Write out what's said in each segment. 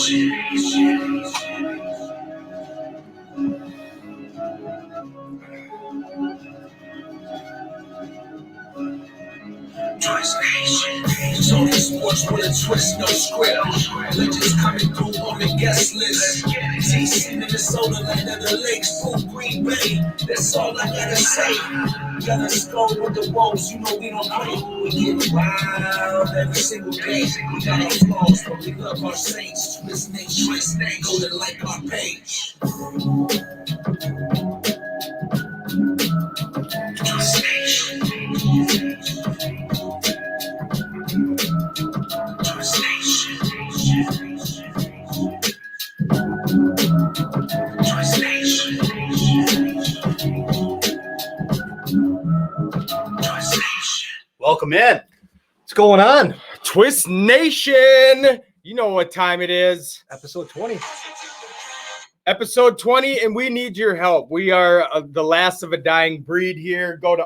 Talking sports with a twist, no script. Legends coming through on the guest list. TC, Minnesota, land of the lakes, full Green Bay. That's all I gotta say. Gotta score with the Wolves, you know we don't play. We get wild every single day. We got our flaws, but we love our saints. Twist name, go to like our page. Twist Nation. Welcome in. What's going on? Twist Nation. You know what time it is. Episode 20. Episode 20, and we need your help. We are the last of a dying breed here. Go to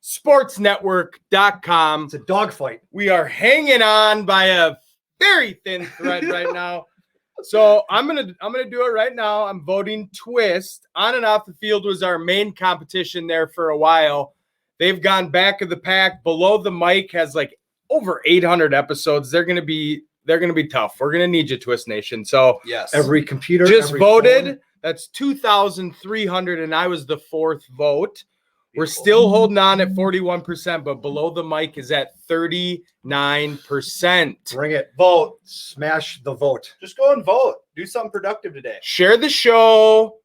rtfsportsnetwork.com. It's a dogfight. We are hanging on by a very thin thread right now. So I'm gonna do it right now. I'm voting Twist. On and off the field was our main competition there for a while. They've gone back of the pack. Below the Mic has like over 800 episodes. They're gonna be tough. We're gonna need you, Twist Nation. So yes, every computer just every voted. Phone. That's 2,300, and I was the fourth vote. We're still holding on at 41%, but Below the Mic is at 39%. Bring it. Vote. Smash the vote. Just go and vote. Do something productive today. Share the show.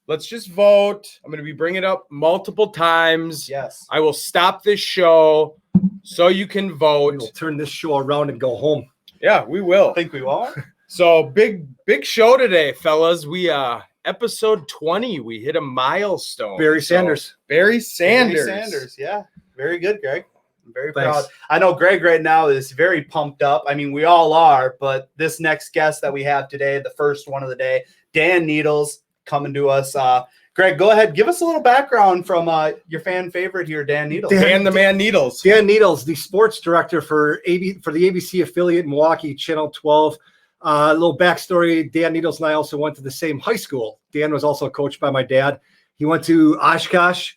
Let's just vote. I'm going to be bringing it up multiple times. Yes. I will stop this show so you can vote. We'll turn this show around and go home. Yeah, we will. I think we will. So big show today, fellas. We episode 20. We hit a milestone. Barry Sanders. Barry Sanders. Yeah. Very good, Greg. I'm very proud. I know Greg right now is very pumped up. I mean, we all are, but this next guest that we have today, the first one of the day, Dan Needles, coming to us. Greg, go ahead. Give us a little background from your fan favorite here, Dan Needles. Dan the Man Needles. Dan Needles, the sports director for the ABC affiliate in Milwaukee, Channel 12. A little backstory. Dan Needles and I also went to the same high school. Dan was also coached by my dad. He went to Oshkosh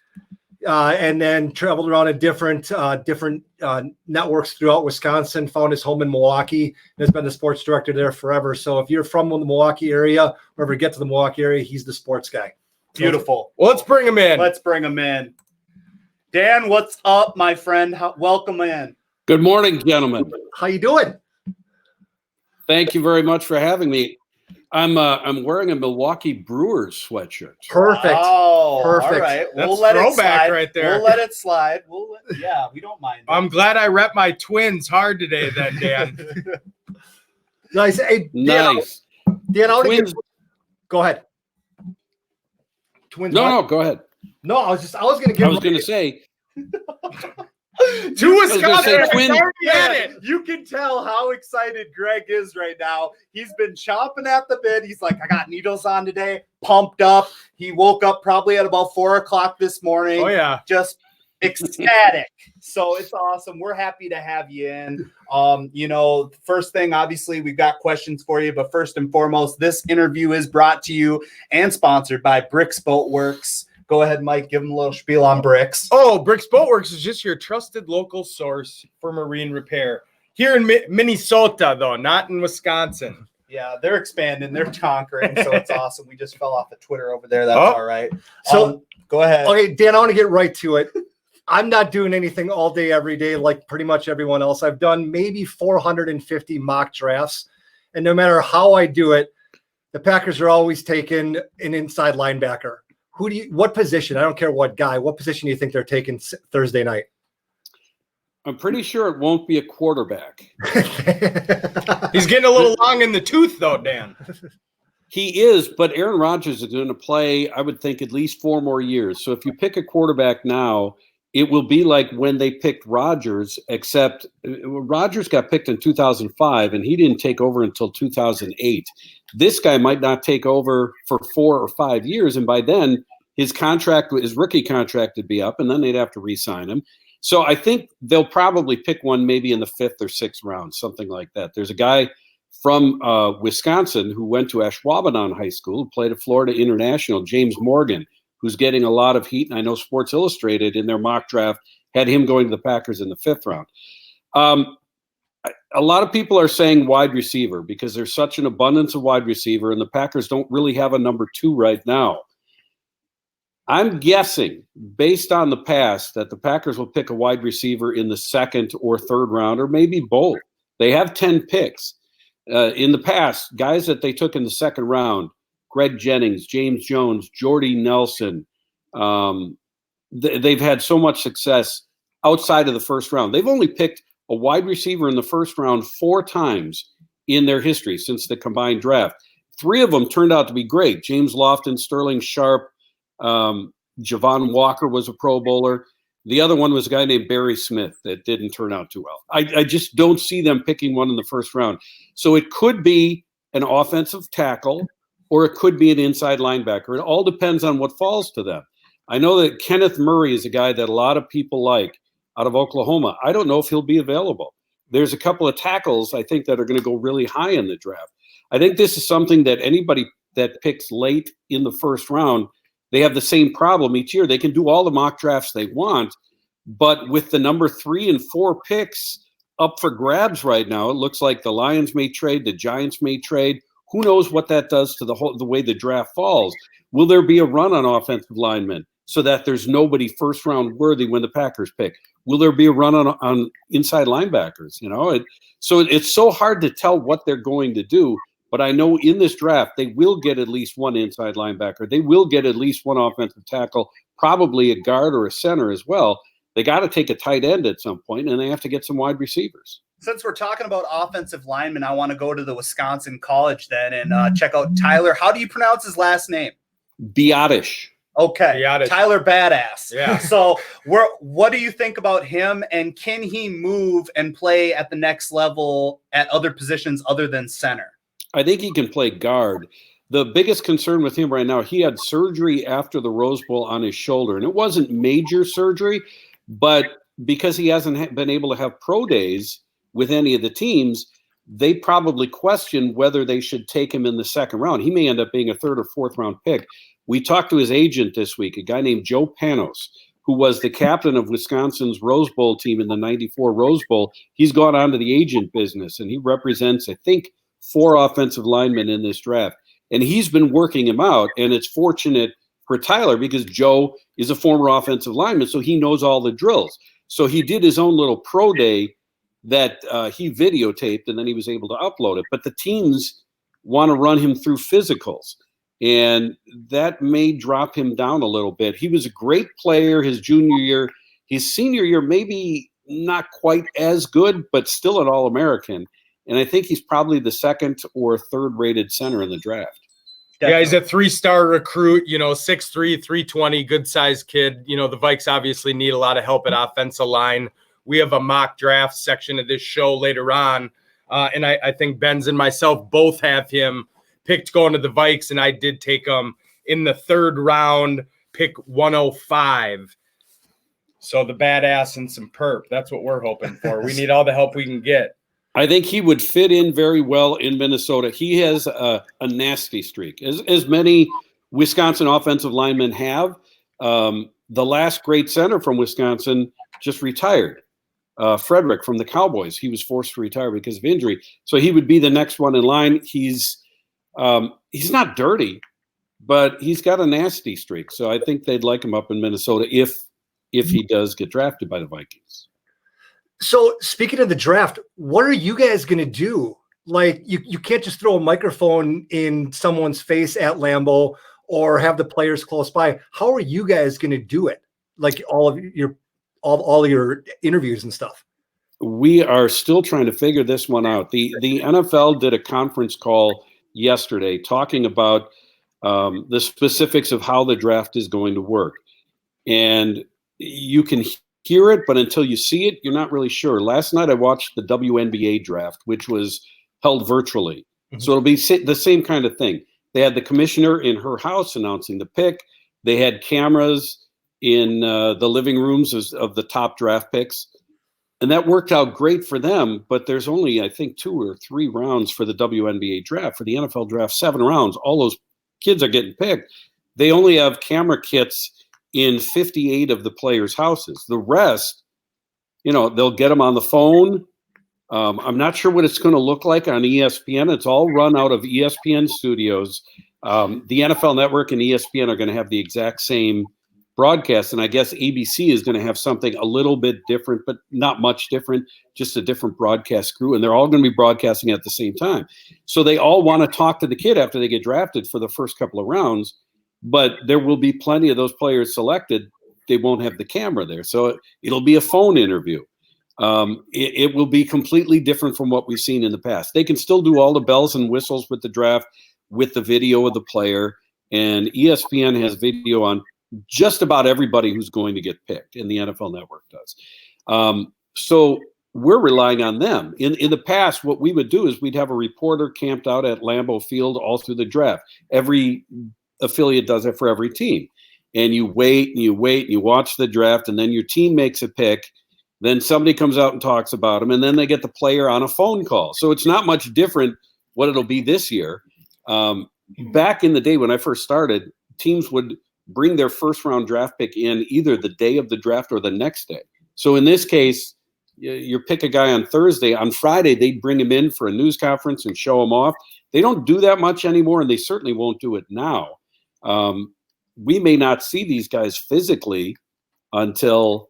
and then traveled around in different networks throughout Wisconsin, found his home in Milwaukee, and has been the sports director there forever. So if you're from the Milwaukee area, or ever get to the Milwaukee area, he's the sports guy. Beautiful. Well, let's bring him in. Dan, what's up, my friend? Welcome in. Good morning, gentlemen. How you doing? Thank you very much for having me. I'm wearing a Milwaukee Brewers sweatshirt. Perfect. Oh, perfect. All right. We'll let it slide right there. We'll let it slide. Yeah, we don't mind. I'm glad I rep my Twins hard today, then, Dan. Nice. Hey, nice. Dan, go ahead. Twins. No, go ahead. No, I was going to say. To Wisconsin, you can tell how excited Greg is right now. He's been chomping at the bit. He's like, I got Needles on today, pumped up. He woke up probably at about 4:00 this morning. Oh, yeah. Just ecstatic. So it's awesome. We're happy to have you in. First thing, obviously, we've got questions for you. But first and foremost, this interview is brought to you and sponsored by Bricks Boat Works. Go ahead, Mike. Give them a little spiel on Bricks. Oh, Bricks Boat Works is just your trusted local source for marine repair. Here in Minnesota, though, not in Wisconsin. Yeah, they're expanding. They're conquering, so it's awesome. We just fell off of Twitter over there. That's all right. So go ahead. Okay, Dan, I want to get right to it. I'm not doing anything all day, every day, like pretty much everyone else. I've done maybe 450 mock drafts, and no matter how I do it, the Packers are always taking an inside linebacker. What position? I don't care what guy. What position do you think they're taking Thursday night? I'm pretty sure it won't be a quarterback. He's getting a little long in the tooth, though, Dan. He is, but Aaron Rodgers is going to play, I would think, at least 4 more years. So if you pick a quarterback now, it will be like when they picked Rodgers, except Rodgers got picked in 2005, and he didn't take over until 2008. This guy might not take over for 4 or 5 years, and by then his rookie contract would be up, and then they'd have to re-sign him. So I think they'll probably pick one maybe in the 5th or 6th round, something like that. There's a guy from Wisconsin, who went to Ashwaubenon High School, who played at Florida International, James Morgan, who's getting a lot of heat. And I know Sports Illustrated in their mock draft had him going to the Packers in the 5th round. A lot of people are saying wide receiver because there's such an abundance of wide receiver, and the Packers don't really have a number 2 right now. I'm guessing, based on the past, that the Packers will pick a wide receiver in the 2nd or 3rd round, or maybe both. They have 10 picks. In the past, guys that they took in the 2nd round, Greg Jennings, James Jones, Jordy Nelson, they've had so much success outside of the 1st round. They've only picked a wide receiver in the 1st round 4 times in their history since the combined draft. 3 of them turned out to be great. James Lofton, Sterling Sharp, Javon Walker was a Pro Bowler. The other one was a guy named Barry Smith that didn't turn out too well. I just don't see them picking one in the 1st round. So it could be an offensive tackle or it could be an inside linebacker. It all depends on what falls to them. I know that Kenneth Murray is a guy that a lot of people like out of Oklahoma. I don't know if he'll be available. There's a couple of tackles I think that are going to go really high in the draft. I think this is something that anybody that picks late in the 1st round, they have the same problem each year. They can do all the mock drafts they want, but with the number 3 and 4 picks up for grabs right now, it looks like the Lions may trade, the Giants may trade. Who knows what that does to the way the draft falls? Will there be a run on offensive linemen so that there's nobody 1st round worthy when the Packers pick? Will there be a run on inside linebackers? So it's so hard to tell what they're going to do. But I know in this draft, they will get at least one inside linebacker. They will get at least one offensive tackle, probably a guard or a center as well. They got to take a tight end at some point, and they have to get some wide receivers. Since we're talking about offensive linemen, I want to go to the Wisconsin College then and check out Tyler. How do you pronounce his last name? Biotish. Okay, Biotish. Tyler Badass. Yeah. So what do you think about him, and can he move and play at the next level at other positions other than center? I think he can play guard. The biggest concern with him right now, he had surgery after the Rose Bowl on his shoulder, and it wasn't major surgery, but because he hasn't been able to have pro days with any of the teams, they probably question whether they should take him in the 2nd round. He may end up being a 3rd or 4th round pick. We talked to his agent this week, a guy named Joe Panos, who was the captain of Wisconsin's Rose Bowl team in the 94 Rose Bowl. He's gone on to the agent business, and he represents, I think, 4 offensive linemen in this draft. And he's been working him out, and it's fortunate for Tyler because Joe is a former offensive lineman, so he knows all the drills. So he did his own little pro day that he videotaped, and then he was able to upload it. But the teams want to run him through physicals, and that may drop him down a little bit. He was a great player his junior year. His senior year, maybe not quite as good, but still an All-American. And I think he's probably the 2nd or 3rd rated center in the draft. Yeah, he's a 3-star recruit, 6'3", 320, good sized kid. The Vikes obviously need a lot of help at offensive line. We have a mock draft section of this show later on. And I think Benz and myself both have him picked going to the Vikes. And I did take him in the 3rd round, pick 105. So the badass and some perp. That's what we're hoping for. We need all the help we can get. I think he would fit in very well in Minnesota. He has a nasty streak, as many Wisconsin offensive linemen have. The last great center from Wisconsin just retired, Frederick from the Cowboys. He was forced to retire because of injury. So he would be the next one in line. He's not dirty, but he's got a nasty streak. So I think they'd like him up in Minnesota if he does get drafted by the Vikings. So speaking of the draft, what are you guys going to do? Like you can't just throw a microphone in someone's face at Lambeau or have the players close by. How are you guys going to do it? Like all of your interviews and stuff. We are still trying to figure this one out. The NFL did a conference call yesterday talking about the specifics of how the draft is going to work. And you can hear it, but until you see it, you're not really sure. Last night I watched the WNBA draft, which was held virtually. Mm-hmm. So it'll be the same kind of thing. They had the commissioner in her house announcing the pick. They had cameras in the living rooms of the top draft picks. And that worked out great for them, but there's only, I think, 2 or 3 rounds for the WNBA draft. For the NFL draft, 7 rounds. All those kids are getting picked. They only have camera kits in 58 of the players' houses. The rest, they'll get them on the phone. I'm not sure what it's going to look like on ESPN. It's all run out of ESPN studios. The NFL Network and ESPN are going to have the exact same broadcast, and I guess ABC is going to have something a little bit different, but not much different, just a different broadcast crew, and they're all going to be broadcasting at the same time. So they all want to talk to the kid after they get drafted for the first couple of rounds, but there will be plenty of those players selected. They won't have the camera there, so it'll be a phone interview. It will be completely different from what we've seen in the past. They can still do all the bells and whistles with the draft, with the video of the player, and ESPN has video on just about everybody who's going to get picked, and the NFL Network does. So we're relying on them. In the past, what we would do is we'd have a reporter camped out at Lambeau Field all through the draft. Every affiliate does it for every team. And you wait and you wait and you watch the draft, and then your team makes a pick. Then somebody comes out and talks about them, and then they get the player on a phone call. So it's not much different what it'll be this year. Back in the day when I first started, teams would bring their first-round draft pick in either the day of the draft or the next day. So in this case, you pick a guy on Thursday. On Friday, they'd bring him in for a news conference and show him off. They don't do that much anymore, and they certainly won't do it now. We may not see these guys physically until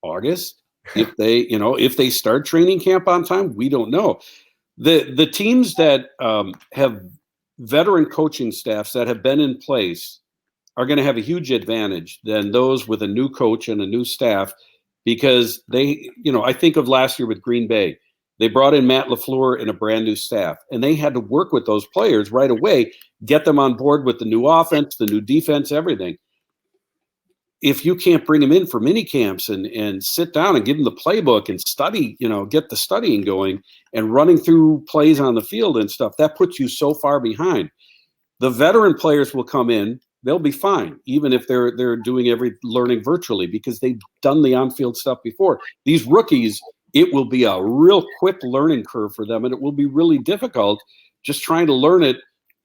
August. If they start training camp on time, we don't know. The teams that have veteran coaching staffs that have been in place are going to have a huge advantage than those with a new coach and a new staff, because I think of last year with Green Bay. They brought in Matt LaFleur and a brand new staff, and they had to work with those players right away, get them on board with the new offense, the new defense, everything. If you can't bring them in for mini camps and sit down and give them the playbook and study, get the studying going and running through plays on the field and stuff, that puts you so far behind. The veteran players will come in. They'll be fine, even if they're doing learning virtually, because they've done the on-field stuff before. These rookies, it will be a real quick learning curve for them, and it will be really difficult just trying to learn it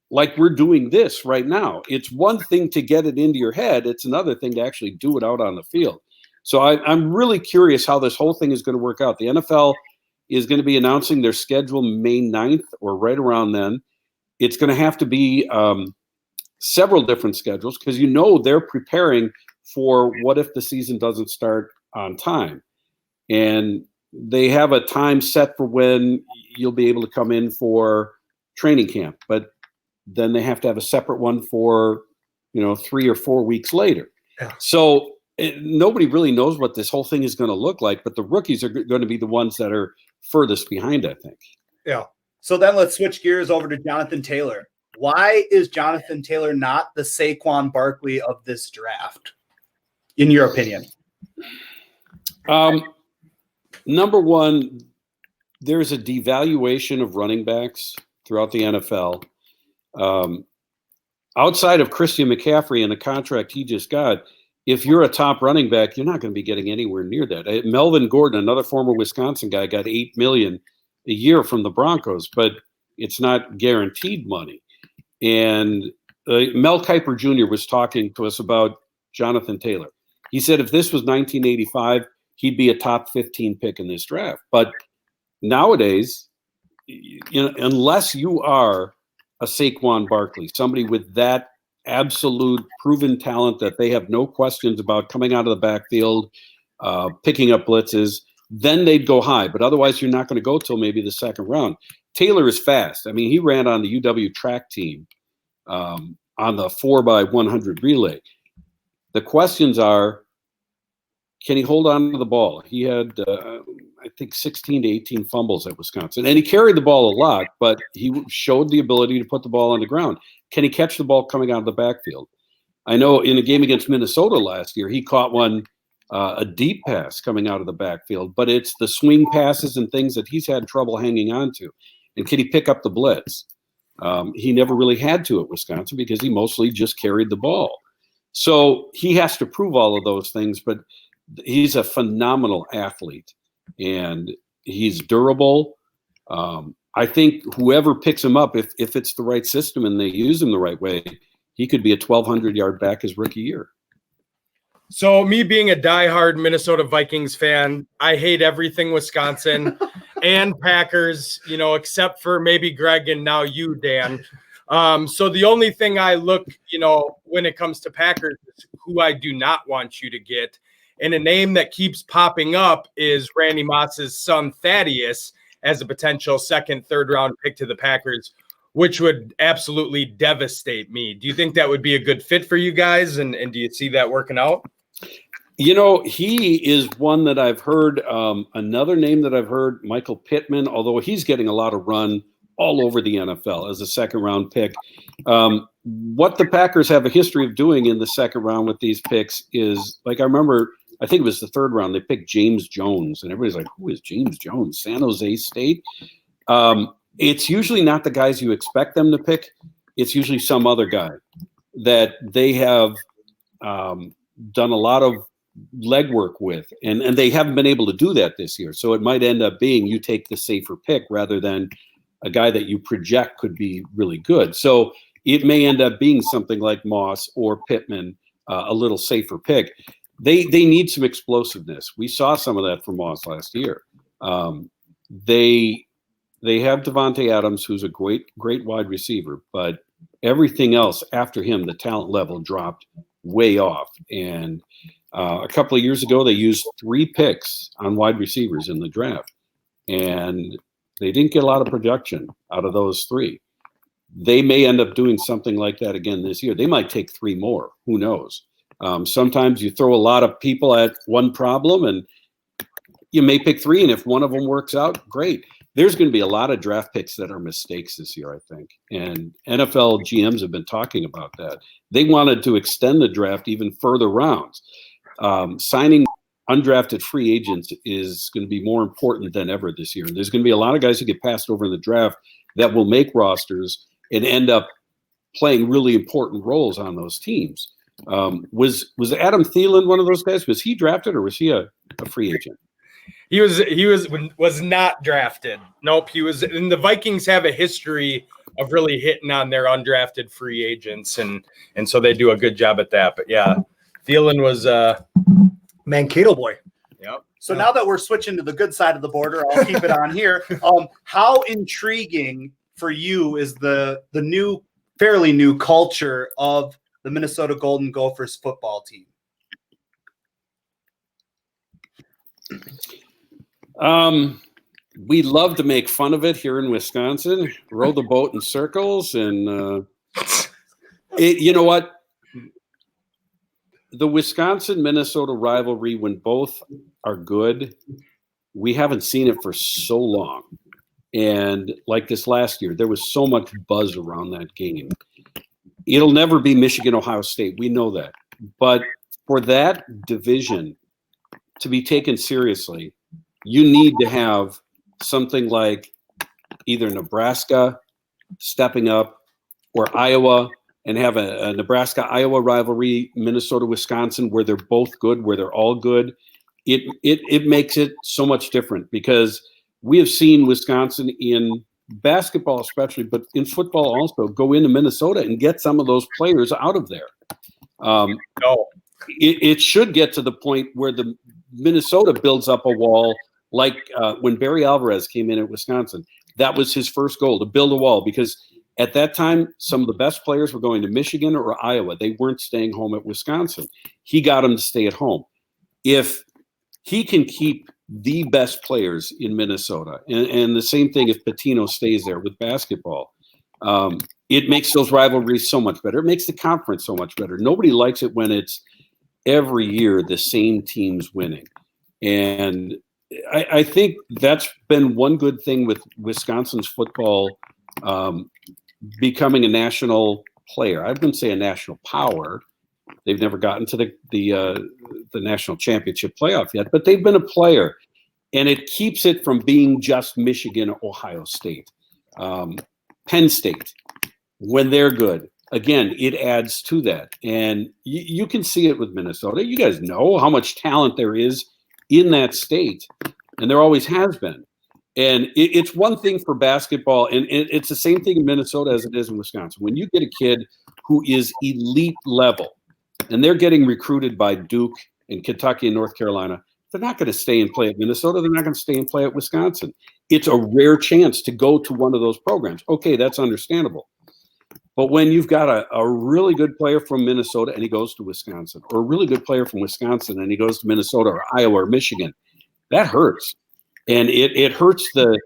like we're doing this right now. It's one thing to get it into your head. It's another thing to actually do it out on the field. So I'm really curious how this whole thing is going to work out. The NFL is going to be announcing their schedule May 9th or right around then. It's going to have to be several different schedules, because they're preparing for what if the season doesn't start on time. And they have a time set for when you'll be able to come in for training camp, but then they have to have a separate one for 3 or 4 weeks later. Yeah. So nobody really knows what this whole thing is going to look like, but the rookies are going to be the ones that are furthest behind, I think. Yeah. So then let's switch gears over to Jonathan Taylor. Why is Jonathan Taylor not the Saquon Barkley of this draft, in your opinion? Number one, there's a devaluation of running backs throughout the NFL. Outside of Christian McCaffrey and the contract he just got, if you're a top running back, you're not going to be getting anywhere near that. Melvin Gordon, another former Wisconsin guy, got $8 million a year from the Broncos, but it's not guaranteed money. And Mel Kiper Jr. was talking to us about Jonathan Taylor. He said if this was 1985, he'd be a top 15 pick in this draft. But nowadays, unless you are a Saquon Barkley, somebody with that absolute proven talent that they have no questions about coming out of the backfield, picking up blitzes, then they'd go high. But otherwise, you're not going to go till maybe the second round. Taylor is fast. I mean, he ran on the UW track team on the 4x100 relay. The questions are, can he hold on to the ball? He had, I think, 16 to 18 fumbles at Wisconsin. And he carried the ball a lot, but he showed the ability to put the ball on the ground. Can he catch the ball coming out of the backfield? I know in a game against Minnesota last year, he caught one, a deep pass coming out of the backfield, but it's the swing passes and things that he's had trouble hanging on to. And can he pick up the blitz? He never really had to at Wisconsin because he mostly just carried the ball. So he has to prove all of those things, but he's a phenomenal athlete. and he's durable. I think whoever picks him up, if it's the right system and they use him the right way, he could be a 1,200-yard back his rookie year. So me being a diehard Minnesota Vikings fan, I hate everything Wisconsin and Packers, except for maybe Greg and now you, Dan. So the only thing I look, when it comes to Packers is who I do not want you to get. And a name that keeps popping up is Randy Moss's son, Thaddeus, as a potential second, third round pick to the Packers, which would absolutely devastate me. Do you think that would be a good fit for you guys? And do you see that working out? He is one that I've heard. Another name that I've heard, Michael Pittman, although he's getting a lot of run all over the NFL as a second-round pick. What the Packers have a history of doing in the second round with these picks is, like, I think it was the third round, they picked James Jones, and everybody's like, who is James Jones? San Jose State? It's usually not the guys you expect them to pick. It's usually some other guy that they have done a lot of legwork with, and they haven't been able to do that this year. So it might end up being you take the safer pick rather than a guy that you project could be really good. So it may end up being something like Moss or Pittman, a little safer pick. They need some explosiveness. We saw some of that from Moss last year. They have Devontae Adams, who's a great wide receiver, but everything else after him, the talent level dropped way off. And a couple of years ago, they used 3 picks on wide receivers in the draft, and they didn't get a lot of production out of those 3. They may end up doing something like that again this year. They might take 3 more. Who knows? Sometimes you throw a lot of people at one problem, and you may pick 3, and if one of them works out, great. There's going to be a lot of draft picks that are mistakes this year, I think. And NFL GMs have been talking about that. They wanted to extend the draft even further rounds. Signing undrafted free agents is going to be more important than ever this year. There's going to be a lot of guys who get passed over in the draft that will make rosters and end up playing really important roles on those teams. Was Adam Thielen one of those guys? Was he drafted, or was he a free agent? He was not drafted. Nope, he was. And the Vikings have a history of really hitting on their undrafted free agents, and so they do a good job at that. But yeah, Thielen was Mankato boy. Yep. So now that we're switching to the good side of the border, I'll keep it on here. How intriguing for you is the new, fairly new culture of the Minnesota Golden Gophers football team? We love to make fun of it here in Wisconsin, row the boat in circles, and you know what? The Wisconsin-Minnesota rivalry, when both are good, we haven't seen it for so long. And like this last year, there was so much buzz around that game. It'll never be Michigan-Ohio State. We know that. But for that division to be taken seriously, you need to have something like either Nebraska stepping up or Iowa and have a Nebraska-Iowa rivalry, Minnesota-Wisconsin, where they're both good, where they're all good. It makes it so much different because we have seen Wisconsin in basketball especially, but in football also, go into Minnesota and get some of those players out of there. It should get to the point where the Minnesota builds up a wall, like when Barry Alvarez came in at Wisconsin. That was his first goal, to build a wall, because at that time, some of the best players were going to Michigan or Iowa. They weren't staying home at Wisconsin. He got them to stay at home. If he can keep the best players in Minnesota, and the same thing if Pitino stays there with basketball, it makes those rivalries so much better. It makes the conference so much better. Nobody likes it when it's every year the same teams winning. And I think that's been one good thing with Wisconsin's football becoming a national player. I wouldn't say a national power. They've never gotten to the national championship playoff yet, but they've been a player, and it keeps it from being just Michigan, Ohio State, Penn State. When they're good, again, it adds to that, and you can see it with Minnesota. You guys know how much talent there is in that state, and there always has been. And it's one thing for basketball, and it's the same thing in Minnesota as it is in Wisconsin. When you get a kid who is elite level, and they're getting recruited by Duke and Kentucky and North Carolina, they're not going to stay and play at Minnesota. They're not going to stay and play at Wisconsin. It's a rare chance to go to one of those programs. Okay, that's understandable. But when you've got a really good player from Minnesota and he goes to Wisconsin, or a really good player from Wisconsin and he goes to Minnesota or Iowa or Michigan, that hurts. And it hurts the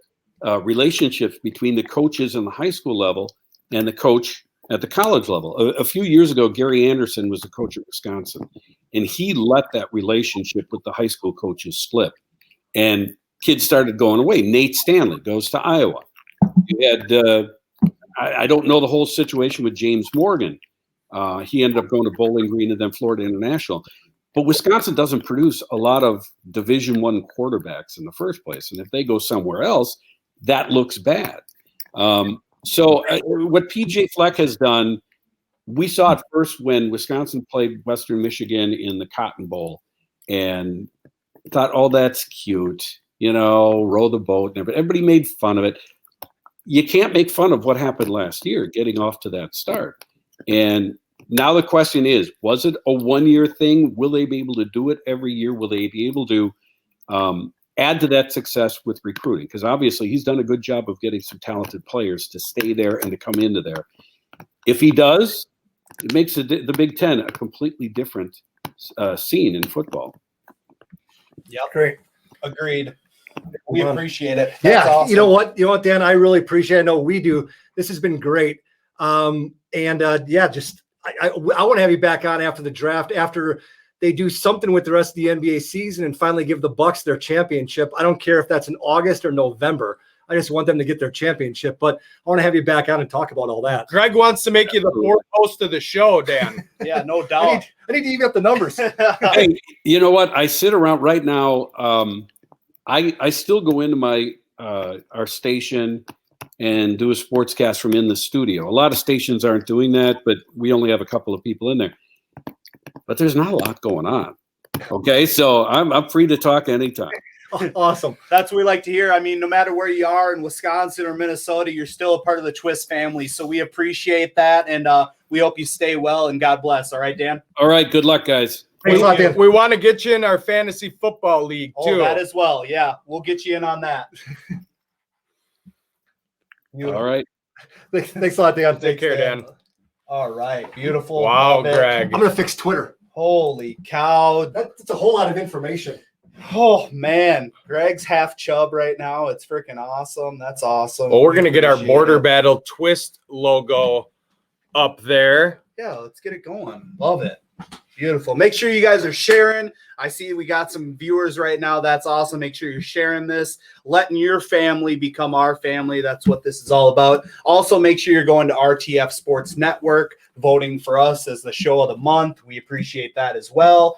relationships between the coaches in the high school level and the coach at the college level. A few years ago, Gary Anderson was the coach at Wisconsin, and he let that relationship with the high school coaches slip. And kids started going away. Nate Stanley goes to Iowa. You had, I don't know the whole situation with James Morgan. He ended up going to Bowling Green and then Florida International. But Wisconsin doesn't produce a lot of Division I quarterbacks in the first place. And if they go somewhere else, that looks bad. So what PJ Fleck has done, we saw it first when Wisconsin played Western Michigan in the Cotton Bowl and thought, oh, that's cute, row the boat. And everybody made fun of it. You can't make fun of what happened last year, getting off to that start. And now the question is, was it a one-year thing? Will they be able to do it every year? Will they be able to add to that success with recruiting? Because obviously he's done a good job of getting some talented players to stay there and to come into there. If he does, it makes the Big Ten a completely different scene in football. Yep. Great. Agreed. We appreciate it. That's awesome. You know what, Dan, I really appreciate it. I know we do. This has been great. I want to have you back on after the draft, after they do something with the rest of the NBA season and finally give the Bucks their championship. I don't care if that's in August or November. I just want them to get their championship, but I want to have you back on and talk about all that. Greg wants to make you the fourth host of the show, Dan. Yeah, no doubt. I need to even up the numbers. Hey, you know what? I sit around right now. I still go into my our station and do a sportscast from in the studio. A lot of stations aren't doing that, but we only have a couple of people in there. But there's not a lot going on. Okay, so I'm free to talk anytime. Awesome. That's what we like to hear. I mean, no matter where you are in Wisconsin or Minnesota, you're still a part of the Twist family. So we appreciate that, and we hope you stay well, and God bless. All right, Dan? All right, good luck, guys. Thanks a lot, Dan. We want to get you in our fantasy football league, too. Oh, that as well. Yeah, we'll get you in on that. All right. Thanks a lot, Dan. Take care, Dan. All right. Beautiful. Wow, Greg. I'm going to fix Twitter. Holy cow. That's a whole lot of information. Oh, man. Greg's half chub right now. It's freaking awesome. That's awesome. Well, we're going to get our Border Battle Twist logo up there. Yeah, let's get it going. Love it. Beautiful. Make sure you guys are sharing. I see we got some viewers right now. That's awesome. Make sure you're sharing this, letting your family become our family. That's what this is all about. Also, make sure you're going to RTF Sports Network, voting for us as the show of the month. We appreciate that as well.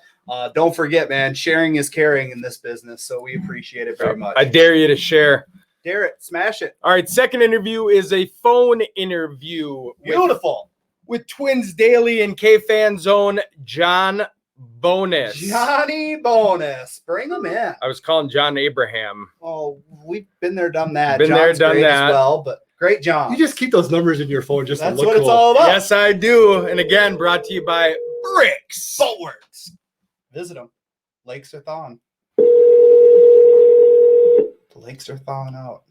Don't forget, man, sharing is caring in this business, so we appreciate it very much. I dare you to share. Dare it. Smash it. All right, second interview is a phone interview. Beautiful. With Twins Daily and KFAN Zone, John Bonus. Johnny Bonus. Bring him in. I was calling John Abraham. Oh, we've been there, done that. Been John's there, done great that. as well, but great John. You just keep those numbers in your phone just That's to look what cool. it's all about. Yes, I do. And again, brought to you by Bricks. Bulwarks. Visit them. Lakes are thawing. The lakes are thawing out.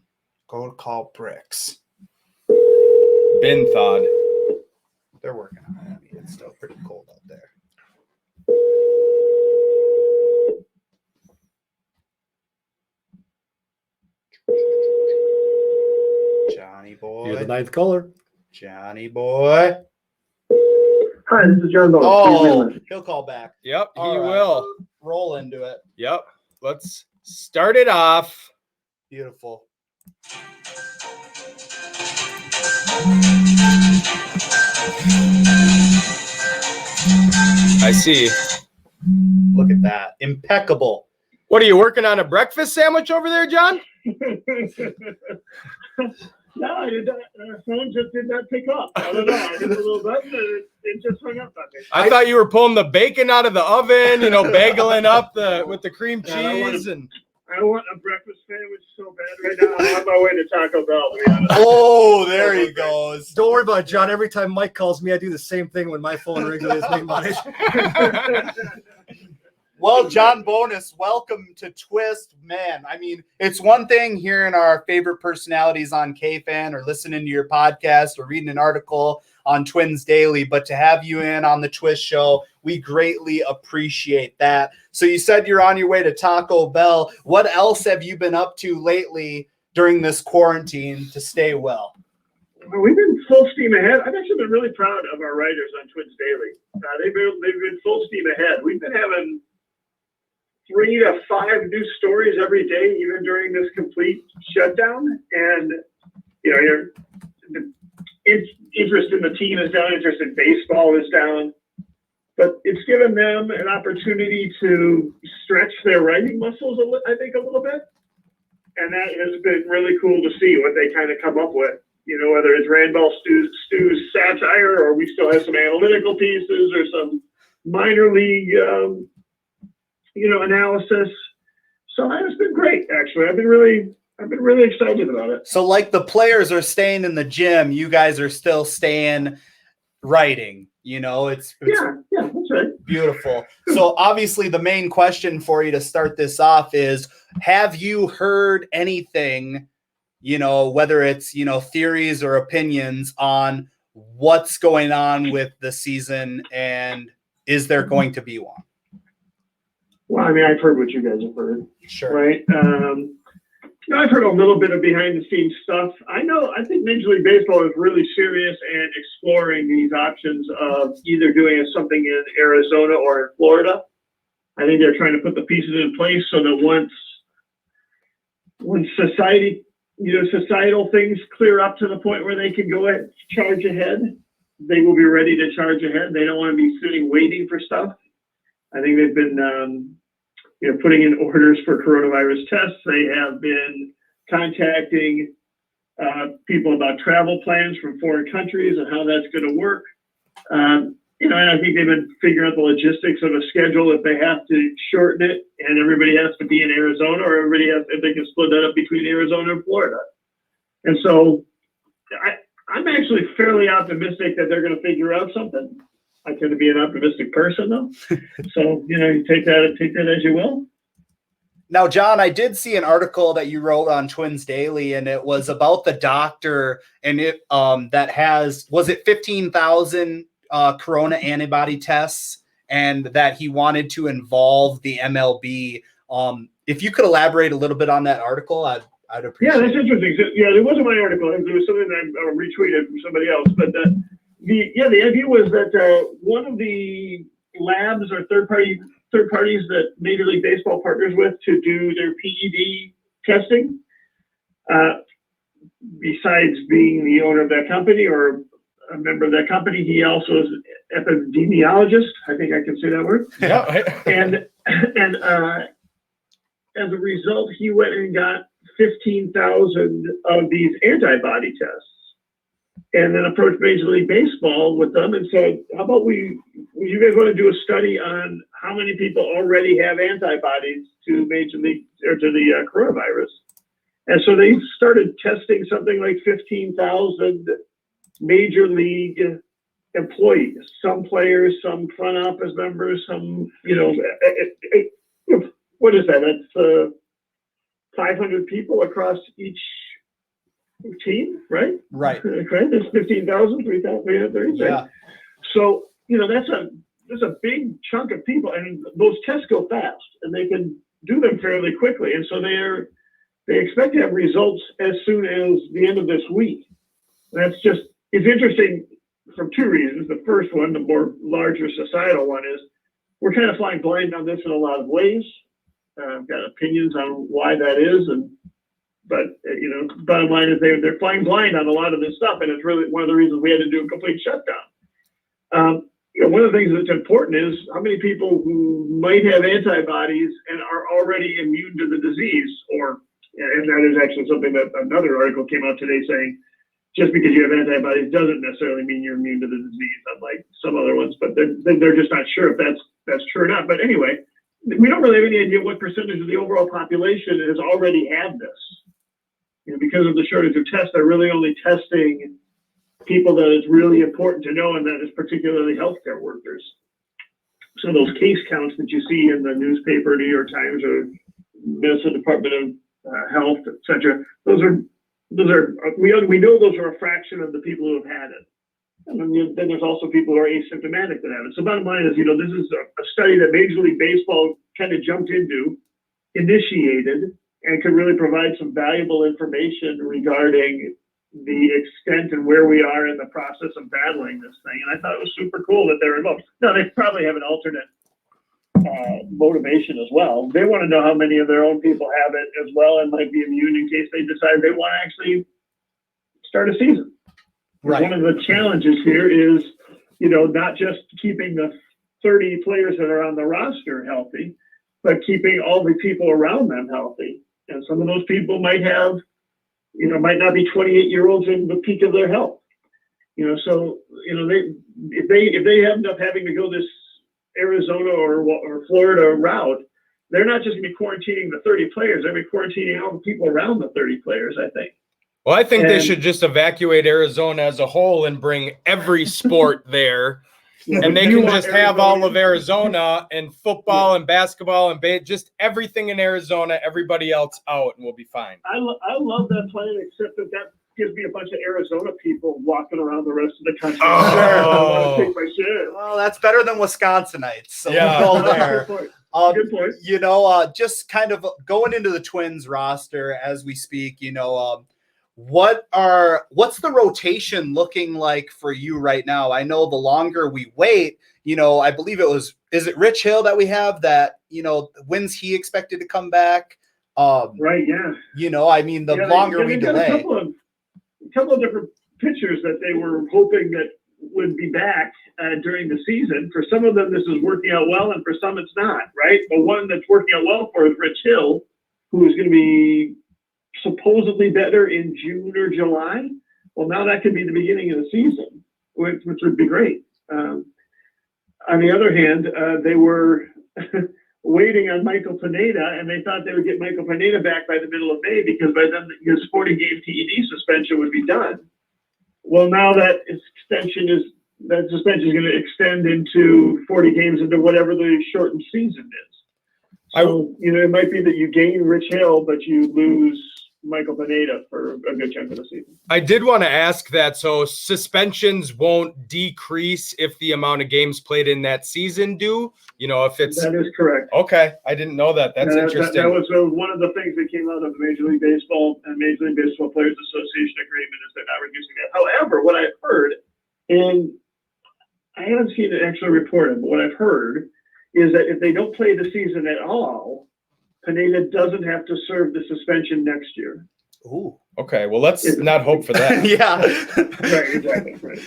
Go call Bricks. Been thawed. They're working on it. I mean, it's still pretty cold out there. Johnny boy. You're the ninth caller. Johnny boy. Hi, this is John Bones. Oh, he'll call back. Yep, he All right. will. Roll into it. Yep. Let's start it off. Beautiful. I see. Look at that. Impeccable. What are you working on, a breakfast sandwich over there, John? No, the phone just did not pick up. I don't know. I hit a little button and it just hung up on me. I thought you were pulling the bacon out of the oven, bageling up with the cream cheese. I want a breakfast sandwich so bad right now. I'm on my way to Taco Bell, to be honest. Oh, there he goes. Don't worry about it, John. Every time Mike calls me, I do the same thing when my phone rings with his name on it. Well, John Bonus, welcome to Twist. Man, I mean, it's one thing hearing our favorite personalities on KFAN or listening to your podcast or reading an article on Twins Daily, but to have you in on the Twist show, we greatly appreciate that. So you said you're on your way to Taco Bell. What else have you been up to lately during this quarantine to stay well? Well, we've been full steam ahead. I've actually been really proud of our writers on Twins Daily. They've been full steam ahead. We've been having 3 to 5 new stories every day, even during this complete shutdown. And, the interest in the team is down, interest in baseball is down. But it's given them an opportunity to stretch their writing muscles, I think, a little bit. And that has been really cool to see what they kind of come up with. Whether it's Randall Stew's satire, or we still have some analytical pieces or some minor league analysis. So it's been great, actually. I've been really excited about it. So like the players are staying in the gym, you guys are still staying writing, it's yeah, that's right. Beautiful. So obviously the main question for you to start this off is, have you heard anything, whether it's, theories or opinions on what's going on with the season, and is there going to be one? Well, I mean, I've heard what you guys have heard. Sure. Right. I've heard a little bit of behind the scenes stuff. I think Major League Baseball is really serious and exploring these options of either doing something in Arizona or in Florida. I think they're trying to put the pieces in place so that once societal things clear up to the point where they can go ahead, charge ahead, they will be ready to charge ahead. They don't want to be sitting waiting for stuff. I think they've been, putting in orders for coronavirus tests. They have been contacting people about travel plans from foreign countries and how that's going to work. And I think they've been figuring out the logistics of a schedule if they have to shorten it and everybody has to be in Arizona, or if they can split that up between Arizona and Florida. And so I'm actually fairly optimistic that they're going to figure out something. I tend to be an optimistic person, though. So, you take that as you will. Now, John, I did see an article that you wrote on Twins Daily, and it was about the doctor, and it that was it 15,000 corona antibody tests, and that he wanted to involve the MLB. If you could elaborate a little bit on that article, I'd appreciate it. Yeah, that's interesting. So, it wasn't my article. It was something that I retweeted from somebody else. But the idea was that one of the labs or third parties that Major League Baseball partners with to do their PED testing, besides being the owner of that company or a member of that company, he also is an epidemiologist. I think I can say that word. Yeah. And as a result, he went and got 15,000 of these antibody tests, and then approached Major League Baseball with them and said, how about you guys want to do a study on how many people already have antibodies to Major League or to the coronavirus? And so they started testing something like 15,000 Major League employees, some players, some front office members, some, what is that? That's 500 people across each team, right? Right. Okay, there's 15,000, 3,330. Yeah. So, that's a big chunk of people, and those tests go fast, and they can do them fairly quickly. And so they expect to have results as soon as the end of this week. It's interesting for two reasons. The first one, the more larger societal one, is we're kind of flying blind on this in a lot of ways. I've got opinions on why that is, but bottom line is they're flying blind on a lot of this stuff, and it's really one of the reasons we had to do a complete shutdown. One of the things that's important is how many people who might have antibodies and are already immune to the disease, and that is actually something that another article came out today saying, just because you have antibodies doesn't necessarily mean you're immune to the disease, unlike some other ones, but they're just not sure if that's true or not. But anyway, we don't really have any idea what percentage of the overall population has already had this. Because of the shortage of tests, they're really only testing people that it's really important to know, and that is particularly healthcare workers. So those case counts that you see in the newspaper, New York Times, or Minnesota Department of Health, etc., those are we know those are a fraction of the people who have had it. And then there's also people who are asymptomatic that have it. So bottom line is, this is a study that Major League Baseball kind of jumped into, initiated, and could really provide some valuable information regarding the extent and where we are in the process of battling this thing. And I thought it was super cool that they're involved. Now, they probably have an alternate motivation as well. They want to know how many of their own people have it as well and might be immune in case they decide they want to actually start a season. Right. One of the challenges here is, not just keeping the 30 players that are on the roster healthy, but keeping all the people around them healthy. And some of those people might have, might not be 28-year-olds in the peak of their health. So, if they end up having to go this Arizona or Florida route, they're not just going to be quarantining the 30 players, they're going to be quarantining all the people around the 30 players, I think. Well, I think they should just evacuate Arizona as a whole and bring every sport there. And they can just have all of Arizona and football and basketball and just everything in Arizona, everybody else out, and we'll be fine. I love that plan, except that gives me a bunch of Arizona people walking around the rest of the country. Oh. I want to take my shit. Well, that's better than Wisconsinites. So yeah. we'll go there. Good point. Just kind of going into the Twins roster as we speak, what's the rotation looking like for you right now? I know the longer we wait, I believe is it Rich Hill that we have that, when's he expected to come back? Right. Yeah. The longer we delay. A couple of different pitchers that they were hoping that would be back during the season. For some of them, this is working out well, and for some, it's not, right? But one that's working out well for is Rich Hill, who is going to be supposedly better in June or July. Well, now that could be the beginning of the season, which would be great. On the other hand, they were waiting on Michael Pineda, and they thought they would get Michael Pineda back by the middle of May because by then his 40-game TED suspension would be done. Well, now that suspension is going to extend into 40 games into whatever the shortened season is. So, it might be that you gain Rich Hill, but you lose Michael Pineda for a good chunk of the season. I did want to ask that. So suspensions won't decrease if the amount of games played in that season do? If it's... That is correct. Okay. I didn't know that. That's interesting. That was one of the things that came out of the Major League Baseball and Major League Baseball Players Association agreement is they're not reducing that. However, what I've heard, and I haven't seen it actually reported, but what I've heard is that if they don't play the season at all, Pineda doesn't have to serve the suspension next year. Ooh. Okay. Well, let's not hope for that. Yeah. Right. Exactly. Right.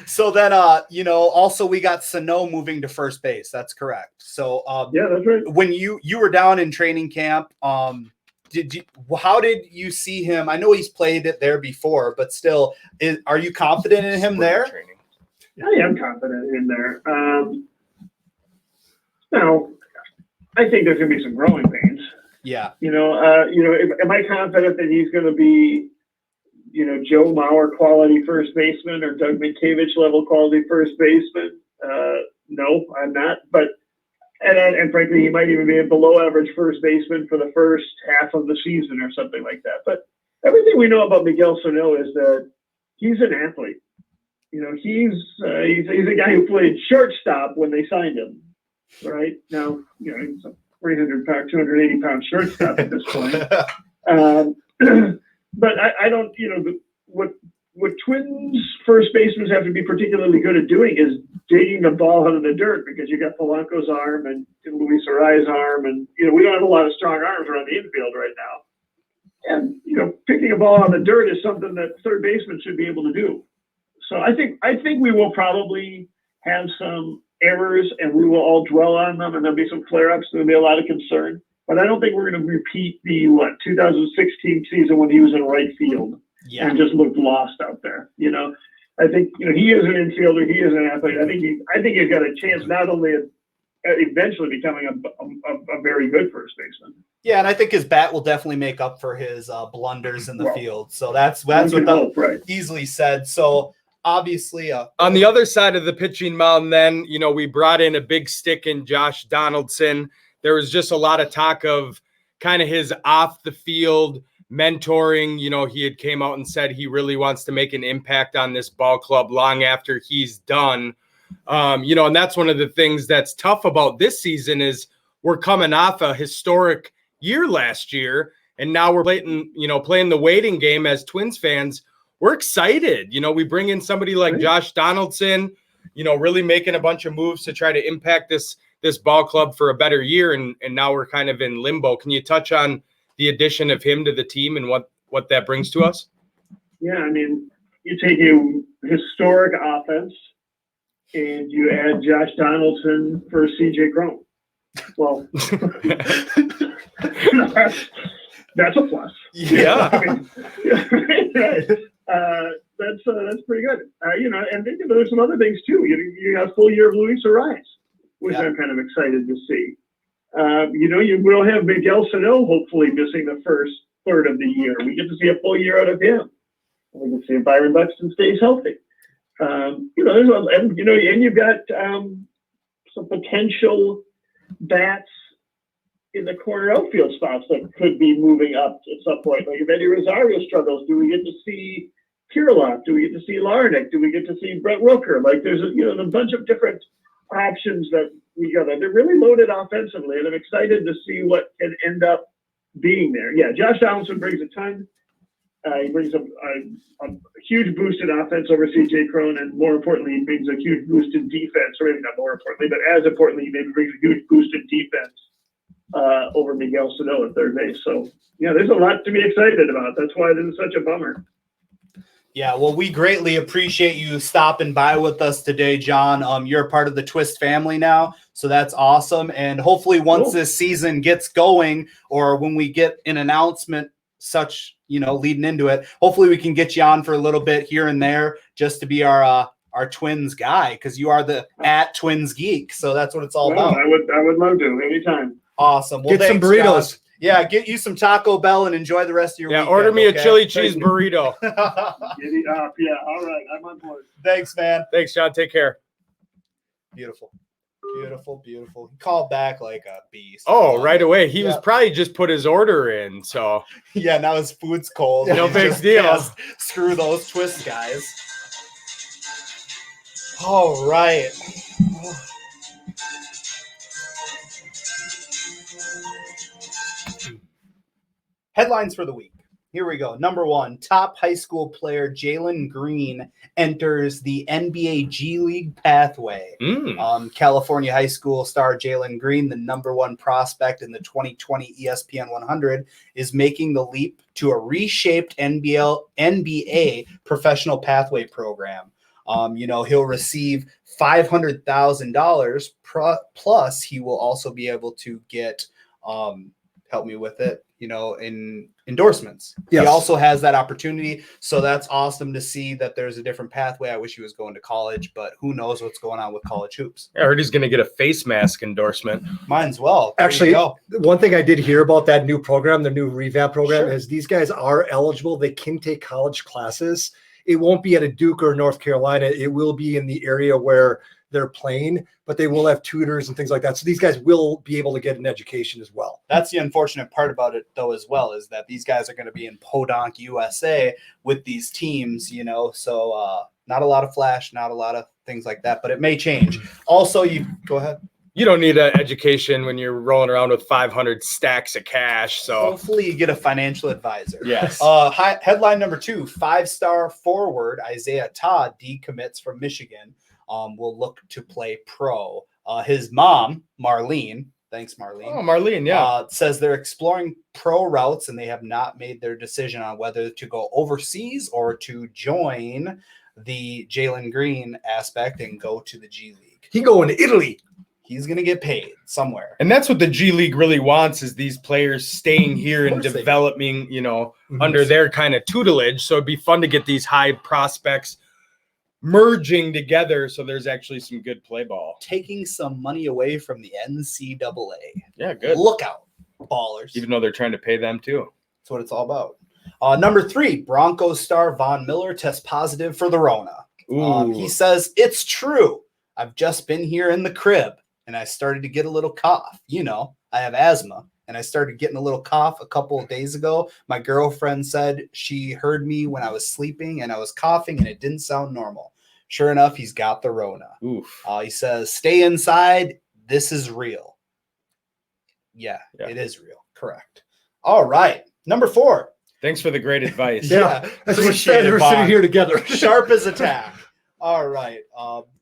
So then, also we got Sano moving to first base. That's correct. So, yeah, that's right. When you were down in training camp, how did you see him? I know he's played it there before, but still, are you confident in him there? Training. I am confident in there. Now, I think there's going to be some growing pains. Yeah. Am I confident that he's going to be, Joe Mauer quality first baseman or Doug Minkiewicz level quality first baseman? No, I'm not. But and frankly, he might even be a below average first baseman for the first half of the season or something like that. But everything we know about Miguel Sano is that he's an athlete. He's a guy who played shortstop when they signed him. Right now, he's a 300-pound, 280-pound shortstop at this point. But I don't, what Twins first basemen have to be particularly good at doing is digging the ball out of the dirt because you got Polanco's arm and Luis Arraez's arm, and we don't have a lot of strong arms around the infield right now. And picking a ball out of the dirt is something that third basemen should be able to do. So I think we will probably have some errors, and we will all dwell on them, and there'll be some flare-ups, and there'll be a lot of concern. But I don't think we're going to repeat the 2016 season when he was in right field and just looked lost out there. I think he is an infielder, he is an athlete. I think he's got a chance not only at eventually becoming a very good first baseman. Yeah, and I think his bat will definitely make up for his blunders in the field. So that's right. easily said. So obviously, on the other side of the pitching mound, then, you know, we brought in a big stick in Josh Donaldson. There was just a lot of talk of kind of his off the field mentoring. You know, he had came out and said he really wants to make an impact on this ball club long after he's done. You know, and that's one of the things that's tough about this season is we're coming off a historic year last year, and now we're playing the waiting game as Twins fans. We're excited. You know, we bring in somebody like Josh Donaldson, you know, really making a bunch of moves to try to impact this ball club for a better year, and now we're kind of in limbo. Can you touch on the addition of him to the team and what that brings to us? Yeah, I mean, you take a historic offense and you add Josh Donaldson for CJ Cron. Well, that's a plus. Yeah. I mean, that's pretty good. You know, and there's some other things too. You got a full year of Luis Arias, which I'm kind of excited to see. You know, you will have Miguel Sano hopefully missing the first third of the year. We get to see a full year out of him. We can see if Byron Buxton stays healthy. You know, and you've got some potential bats in the corner outfield spots that could be moving up at some point. Like if Eddie Rosario struggles, do we get to see Kirilloff? Do we get to see Larnick? Do we get to see Brett Rooker? Like there's a bunch of different options that we got. They're really loaded offensively, and I'm excited to see what can end up being there. Yeah, Josh Donaldson brings a ton. He brings a huge boost in offense over CJ Cron, and more importantly, he brings a huge boost in defense. Or maybe not more importantly, but as importantly, he maybe brings a huge boost in defense over Miguel Sano at third base. So, yeah, there's a lot to be excited about. That's why this is such a bummer. Yeah, well, we greatly appreciate you stopping by with us today, John. You're a part of the Twist family now, so that's awesome. And hopefully once this season gets going, or when we get an announcement such, you know, leading into it, hopefully we can get you on for a little bit here and there just to be our Twins guy, because you are the @Twins geek. So that's what it's all about. I would love to anytime. Awesome. Well, get some burritos. John. Yeah, get you some Taco Bell and enjoy the rest of your weekend. Order me a chili cheese burrito. Yeah, all right. I'm on board. Thanks, man. Thanks, John. Take care. Beautiful. Beautiful. He called back like a beast. Oh, right away. He was probably just put his order in. So yeah, now his food's cold. No big deal. Screw those Twist guys. All right. Headlines for the week. Here we go. Number one, top high school player Jalen Green enters the NBA G League pathway. California high school star Jalen Green, the number one prospect in the 2020 ESPN 100, is making the leap to a reshaped NBA professional pathway program. You know, he'll receive $500,000 plus he will also be able to get, help me with it, you know, in endorsements. Yes. He also has that opportunity. So that's awesome to see that there's a different pathway. I wish he was going to college, but who knows what's going on with college hoops. I heard he's going to get a face mask endorsement. Might as well. Actually, one thing I did hear about that new program, the new revamp program, is these guys are eligible. They can take college classes. It won't be at a Duke or North Carolina. It will be in the area where they're playing, but they will have tutors and things like that. So these guys will be able to get an education as well. That's the unfortunate part about it, though, as well, is that these guys are going to be in Podunk, USA with these teams, you know, so not a lot of flash, not a lot of things like that, but it may change. Also, you go ahead. You don't need an education when you're rolling around with 500 stacks of cash. So hopefully you get a financial advisor. Yes. Headline number 2, 5-star forward Isaiah Todd decommits from Michigan. Will look to play pro. His mom, Marlene, thanks, Marlene. Oh, Marlene, yeah. Says they're exploring pro routes and they have not made their decision on whether to go overseas or to join the Jalen Green aspect and go to the G League. He going to Italy. He's going to get paid somewhere. And that's what the G League really wants, is these players staying here and developing, you know, under their kind of tutelage. So it'd be fun to get these high prospects merging together. So there's actually some good play ball. Taking some money away from the NCAA. Yeah, good. Look out, ballers. Even though they're trying to pay them too. That's what it's all about. Number 3, Broncos star Von Miller tests positive for the Rona. He says, it's true. I've just been here in the crib and I started to get a little cough. You know, I have asthma and I started getting a little cough a couple of days ago. My girlfriend said she heard me when I was sleeping and I was coughing and it didn't sound normal. Sure enough, he's got the Rona. Oof. He says, stay inside. This is real. Yeah, it is real. Correct. All right. Number 4. Thanks for the great advice. Yeah, that's what we're appreciate it, sitting Vaughn. here together. Sharp as a tack. All right.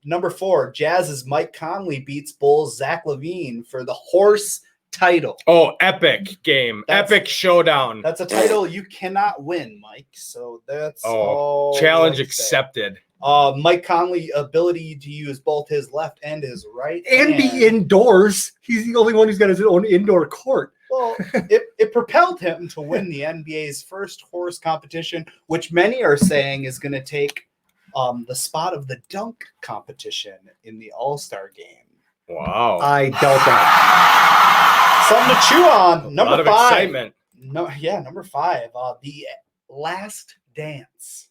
Number 4, Jazz's Mike Conley beats Bulls Zach LaVine for the horse title. Oh, epic game. Epic showdown. That's a title you cannot win, Mike. So that's all challenge I'd say. accepted. Mike Conley ability to use both his left and his right And hand. be indoors. He's the only one who's got his own indoor court. Well, it propelled him to win the NBA's first horse competition, which many are saying is going to take the spot of the dunk competition in the All-Star game. Wow. I doubt that. Something to chew on. A lot of excitement. Number 5. The Last Dance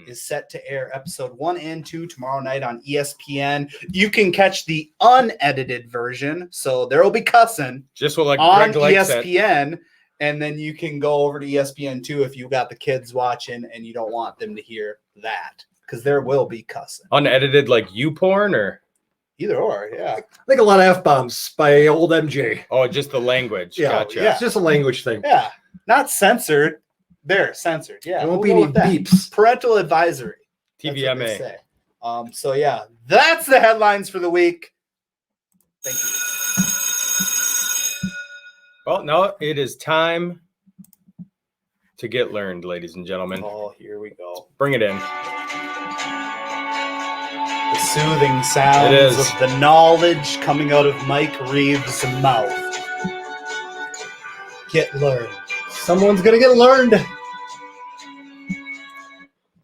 is set to air episode 1 and 2 tomorrow night on ESPN. You can catch the unedited version, so there will be cussing Just what like on Greg Lake said. ESPN, and then you can go over to ESPN 2 if you got the kids watching and you don't want them to hear that, because there will be cussing. Unedited like you porn or? Either or, yeah. I think a lot of F-bombs by old MJ. Oh, just the language. Yeah, Gotcha. It's just a language thing. Yeah, not censored. They're censored. Yeah, There won't we'll be go any with that. beeps. Parental advisory. That's what they TVMA. say. So yeah, that's the headlines for the week. Thank you. Well, now it is time to get learned, ladies and gentlemen. Oh, here we go. Bring it in. The soothing sounds It is. of the knowledge coming out of Mike Reeves' mouth. Get learned. Someone's going to get learned.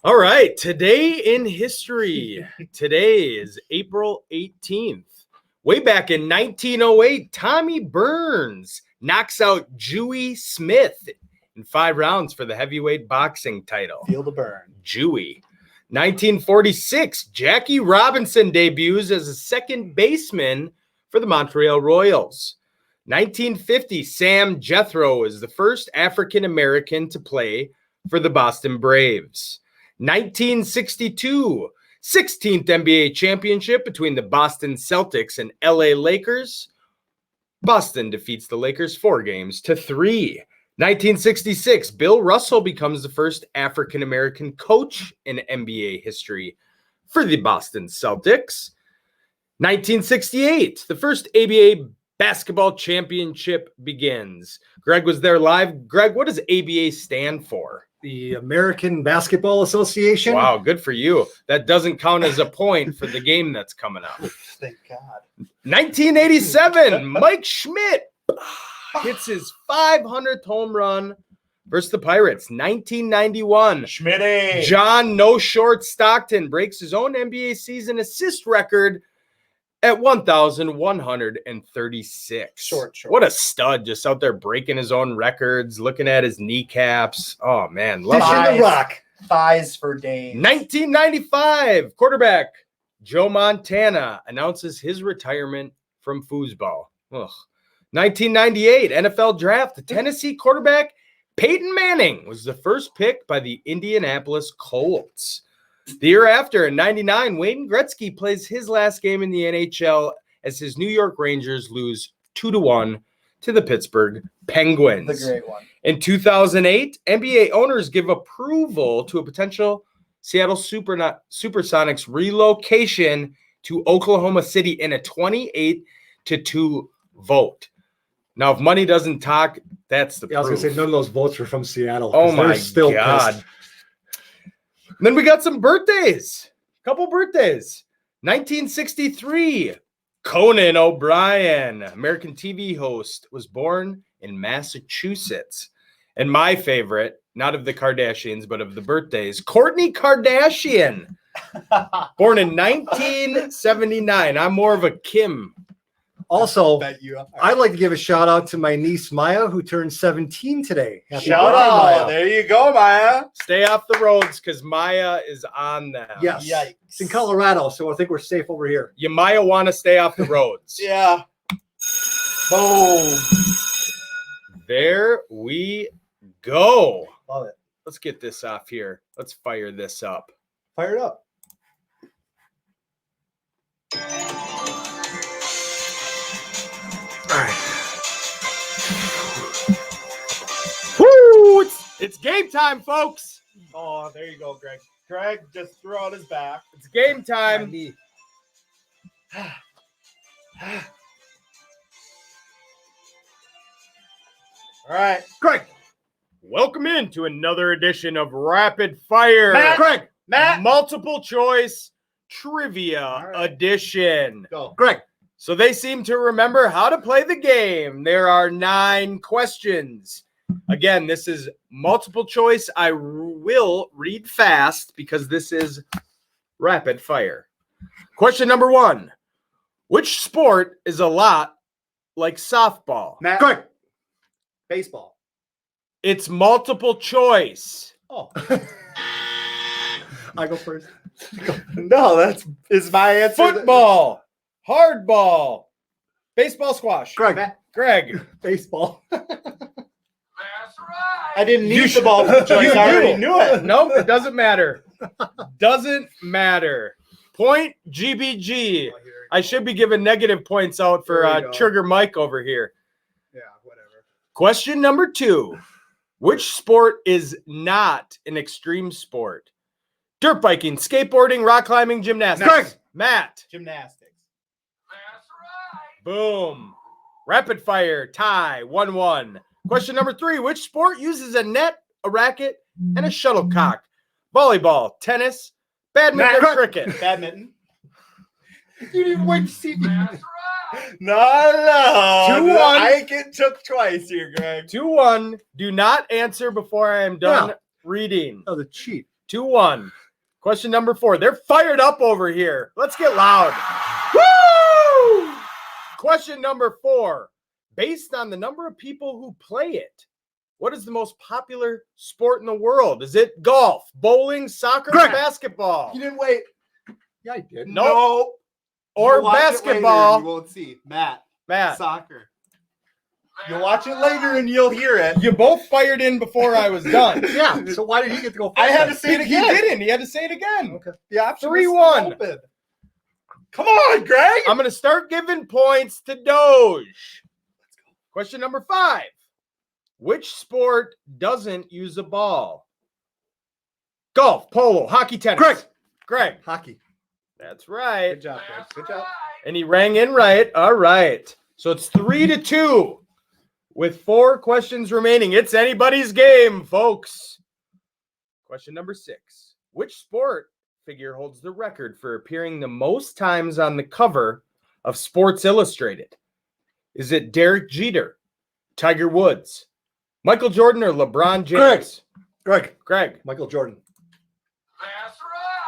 All right. Today in history. Today is April 18th. Way back in 1908, Tommy Burns knocks out Dewey Smith in 5 rounds for the heavyweight boxing title. Feel the burn. Dewey. 1946, Jackie Robinson debuts as a second baseman for the Montreal Royals. 1950, Sam Jethro is the first African-American to play for the Boston Braves. 1962, 16th NBA championship between the Boston Celtics and LA Lakers. Boston defeats the Lakers 4-3. 1966, Bill Russell becomes the first African-American coach in NBA history for the Boston Celtics. 1968, the first ABA basketball championship begins. Greg was there live. Greg, what does ABA stand for? The American Basketball Association. Wow, good for you. That doesn't count as a point for the game that's coming up. Thank God. 1987, Mike Schmidt hits his 500th home run versus the Pirates. 1991, Schmitty. John No Short Stockton breaks his own NBA season assist record at 1,136. Short. What a stud, just out there breaking his own records, looking at his kneecaps. Oh, man. Love Dishing it. the rock. Thighs for days. 1995, quarterback Joe Montana announces his retirement from foosball. Ugh. 1998, NFL draft. The Tennessee quarterback Peyton Manning was the first pick by the Indianapolis Colts. The year after, in 99, Wayne Gretzky plays his last game in the NHL as his New York Rangers lose 2-1 to the Pittsburgh Penguins. The great one. In 2008, NBA owners give approval to a potential Seattle Supersonics relocation to Oklahoma City in a 28-2 vote. Now, if money doesn't talk, that's the Yeah, I was proof. going to say none of those votes are from Seattle. Oh 'cause they're my still God. pissed. And then we got some birthdays. Couple birthdays. 1963, Conan O'Brien, American TV host, was born in Massachusetts. And my favorite, not of the Kardashians, but of the birthdays, Kourtney Kardashian Born in 1979. I'm more of a Kim. Also, Bet you are. I'd like to give a shout out to my niece Maya, who turned 17 today. Happy Shout birthday, out. Maya. There you go, Maya. Stay off the roads because Maya is on them. Yes. Yikes. It's in Colorado, so I think we're safe over here. You Maya want to stay off the roads. Yeah. Boom. There we go. Love it. Let's get this off here. Let's fire this up. Fire it up. All right. Woo! It's game time, folks. Oh, there you go, Greg. Greg just threw out his back. It's game time. All right. Greg. Welcome into another edition of Rapid Fire. Matt. Greg. Matt. Multiple choice trivia right. edition. Go. Greg. So they seem to remember how to play the game. There are 9 questions. Again, this is multiple choice. I will read fast because this is rapid fire. Question number 1. Which sport is a lot like softball? Matt. Greg. Baseball. It's multiple choice. Oh. I go first. No, that's is my answer. Football, hardball, baseball, squash. Greg. Matt. Greg. Baseball. I didn't You need should- the ball for choice. You I already do. knew it. Nope, it doesn't matter. Doesn't matter. Point GBG. I should be giving negative points out for There you go. Trigger Mike over here. Yeah, whatever. Question number 2. Which sport is not an extreme sport? Dirt biking, skateboarding, rock climbing, gymnastics. Greg. Matt. Gymnastics. Boom. Rapid fire, tie, 1-1. Question number 3. Which sport uses a net, a racket, and a shuttlecock? Volleyball, tennis, badminton, Matt. or cricket? Badminton. You didn't wait to see me. No. 2-1. I get took twice here, Greg. 2-1. Do not answer before I am done No. reading. Oh, the cheat. 2-1. Question number 4. They're fired up over here. Let's get loud. Woo! Question number 4. Based on the number of people who play it, what is the most popular sport in the world? Is it golf, bowling, soccer, or Greg. basketball? You didn't wait. Yeah, I did. Nope. No. Or You'll watch it later and basketball? You won't see. Matt. Matt, Soccer. You'll watch it later and you'll hear it. you both fired in before I was done. Yeah. So why did he get to go first? I had to then? say it He again. didn't. He had to say it again. Okay. The option 3-1. was still open. Come on, Greg. I'm going to start giving points to Doge. Question number 5. Which sport doesn't use a ball? Golf, polo, hockey, tennis. Greg. Greg. Hockey. That's right. Good job, Greg. Good job. And he rang in right. All right. So it's 3-2 with 4 questions remaining. It's anybody's game, folks. Question number 6. Which sport figure holds the record for appearing the most times on the cover of Sports Illustrated? Is it Derek Jeter, Tiger Woods, Michael Jordan, or LeBron James? Greg. Greg. Michael Jordan.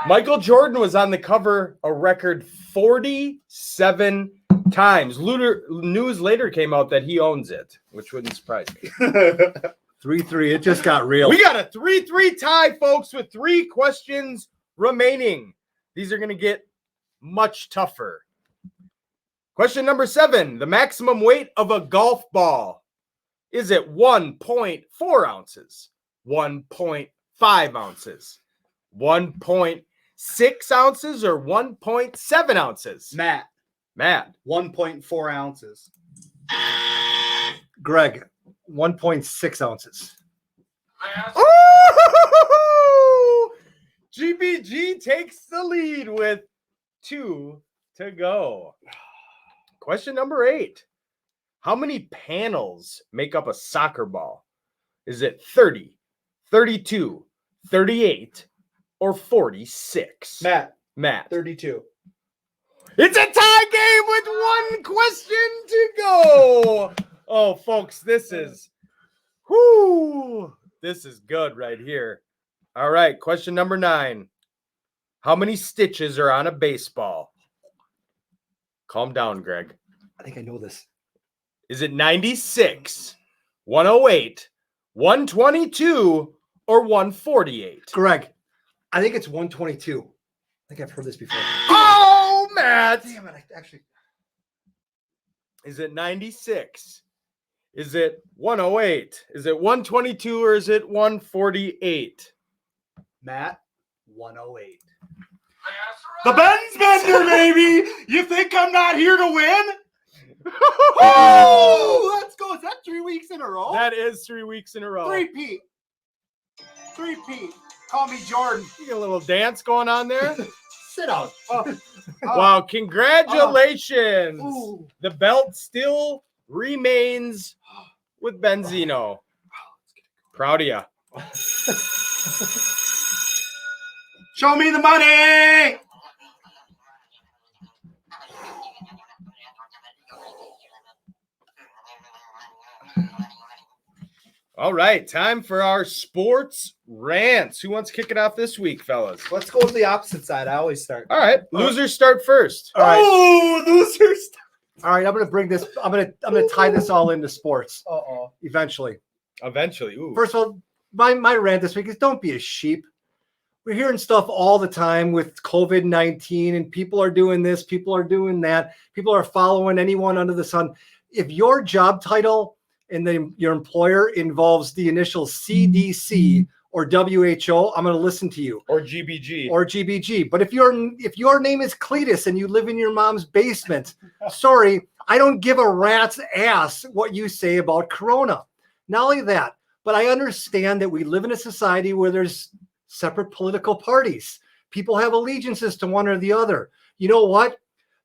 Michael Jordan was on the cover a record 47 times. News later came out that he owns it, which wouldn't surprise me. 3-3. It just got real. We got a 3-3 tie, folks, with 3 questions remaining. These are going to get much tougher. Question number 7. The maximum weight of a golf ball. Is it 1.4 ounces, 1.5 ounces, 1.6 ounces, or 1.7 ounces? Matt. Matt. 1.4 ounces. Greg. 1.6 ounces. Ooh! GBG takes the lead with 2 to go. Question number 8. How many panels make up a soccer ball? Is it 30, 32, 38, or 46? Matt. 32. It's a tie game with 1 question to go. Oh, folks, this is good right here. All right, question number 9. How many stitches are on a baseball? Calm down, Greg. I think I know this. Is it 96, 108, 122, or 148? Greg, I think it's 122. I think I've heard this before. Oh, Matt. Damn it! I actually. Is it 96? Is it 108? Is it 122 or is it 148? Matt, 108. The Benz Bender, baby! You think I'm not here to win? Oh, let's go. Is that 3 weeks in a row? That is 3 weeks in a row. Three-peat. Call me Jordan. You got a little dance going on there. Sit down. Wow, congratulations. Ooh. The belt still remains with Benzino. Proud of you. Show me the money. All right, time for our sports rants. Who wants to kick it off this week, fellas? Let's go to the opposite side. I always start. All right, losers start first. All right. Oh, losers. All right, I'm gonna bring this. I'm gonna tie this all into sports Uh-oh. eventually. Eventually. Ooh. First of all, my rant this week is don't be a sheep. We're hearing stuff all the time with COVID-19, and people are doing this, people are doing that, people are following anyone under the sun. If your job title and then your employer involves the initial CDC or WHO, I'm going to listen to you. Or GBG. Or GBG. But if your name is Cletus and you live in your mom's basement, sorry, I don't give a rat's ass what you say about Corona. Not only that, but I understand that we live in a society where there's separate political parties. People have allegiances to one or the other. You know what?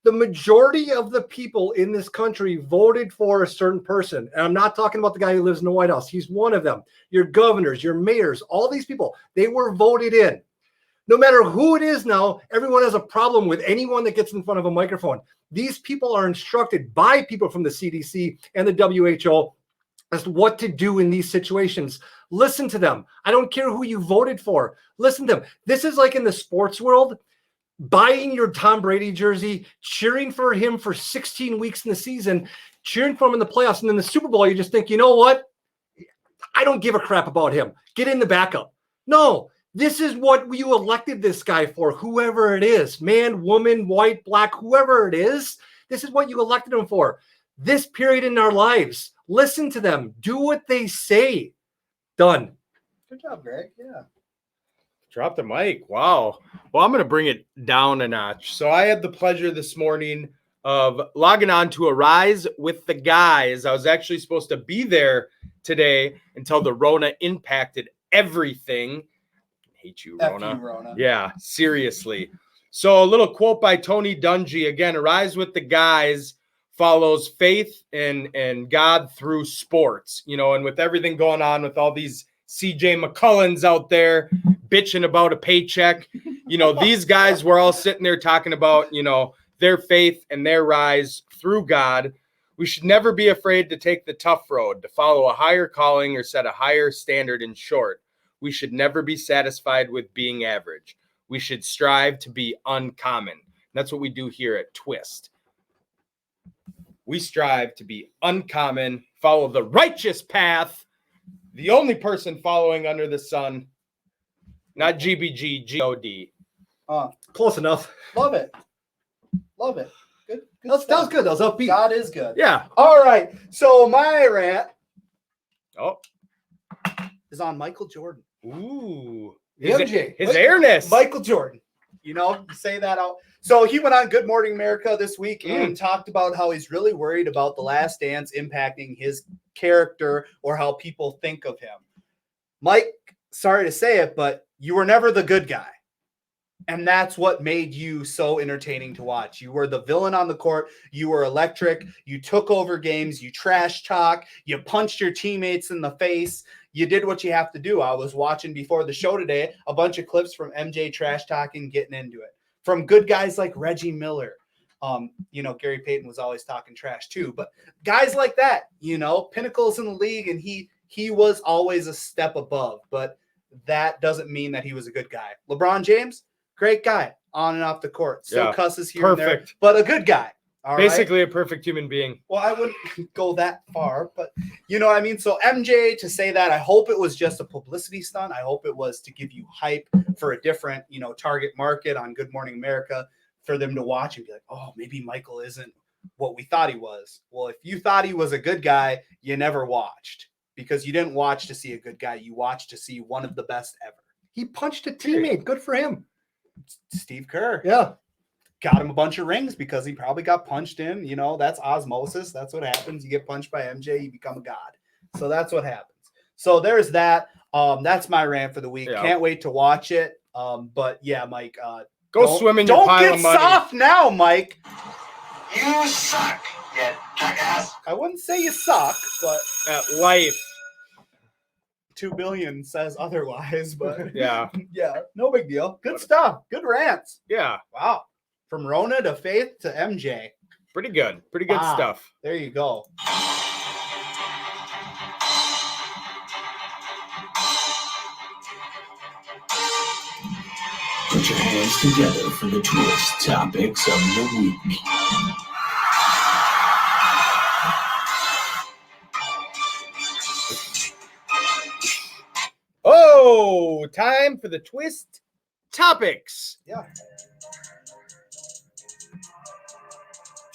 The majority of the people in this country voted for a certain person. And I'm not talking about the guy who lives in the White House. He's one of them. Your governors, your mayors, all these people, they were voted in. No matter who it is now, everyone has a problem with anyone that gets in front of a microphone. These people are instructed by people from the CDC and the WHO as to what to do in these situations. Listen to them. I don't care who you voted for. Listen to them. This is like in the sports world. Buying your Tom Brady jersey, cheering for him for 16 weeks in the season, cheering for him in the playoffs, and then the Super Bowl, you just think, you know what? I don't give a crap about him. Get in the backup. No, this is what you elected this guy for, whoever it is, man, woman, white, black, whoever it is. This is what you elected him for. This period in our lives, listen to them. Do what they say. Done. Good job, Greg. Yeah. Drop the mic. Wow. Well, I'm going to bring it down a notch. So I had the pleasure this morning of logging on to a Rise with the Guys. I was actually supposed to be there today until the Rona impacted everything. I hate you, Rona. F you, Rona. Yeah, seriously. So a little quote by Tony Dungy. Again, a Rise with the Guys follows faith and God through sports, you know, and with everything going on with all these CJ McCullens out there bitching about a paycheck, you know, these guys were all sitting there talking about, you know, their faith and their rise through God. We should never be afraid to take the tough road, to follow a higher calling or set a higher standard. In short, we should never be satisfied with being average. We should strive to be uncommon. That's what we do here at Twist. We strive to be uncommon, follow the righteous path, the only person following under the sun, not GBG, G-O-D. Close enough. Love it. Love it. Good. That was good. That was upbeat. God is good. Yeah. All right. So my rant Oh. is on Michael Jordan. Ooh. The MJ. His airness. Michael Jordan. You know, say that out. So he went on Good Morning America this week and talked about how he's really worried about The Last Dance impacting his character or how people think of him. Mike, sorry to say it, but you were never the good guy. And that's what made you so entertaining to watch. You were the villain on the court. You were electric. You took over games. You trash talk. You punched your teammates in the face. You did what you have to do. I was watching before the show today a bunch of clips from MJ trash talking, getting into it. From good guys like Reggie Miller. You know, Gary Payton was always talking trash too. But guys like that, you know, pinnacles in the league, and he was always a step above. But that doesn't mean that he was a good guy. LeBron James, Great guy on and off the court. Still Yeah. cusses here and there, Perfect. but a good guy. All right? Basically a perfect human being. Well, I wouldn't go that far, but you know what I mean? So MJ, to say that, I hope it was just a publicity stunt. I hope it was to give you hype for a different, target market on Good Morning America for them to watch and be like, oh, maybe Michael isn't what we thought he was. Well, if you thought he was a good guy, you never watched, because you didn't watch to see a good guy. You watched to see one of the best ever. He punched a teammate. Good for him. Steve Kerr. Yeah. Got him a bunch of rings because he probably got punched in. That's osmosis. That's what happens. You get punched by MJ, you become a god. So that's what happens. So there's that. That's my rant for the week. Yeah. Can't wait to watch it. But yeah, Mike, Go swim in your don't pile get of money. soft now, Mike. You suck, you jackass. I wouldn't say you suck, but At life. 2 billion says otherwise. But Yeah. yeah, no big deal. Good stuff. Good rants. Yeah. Wow. From Rona to Faith to MJ. Pretty good. Pretty good Wow. stuff. There you go. Put your hands together for the twist topics of the week. Oh, time for the twist topics. Yeah.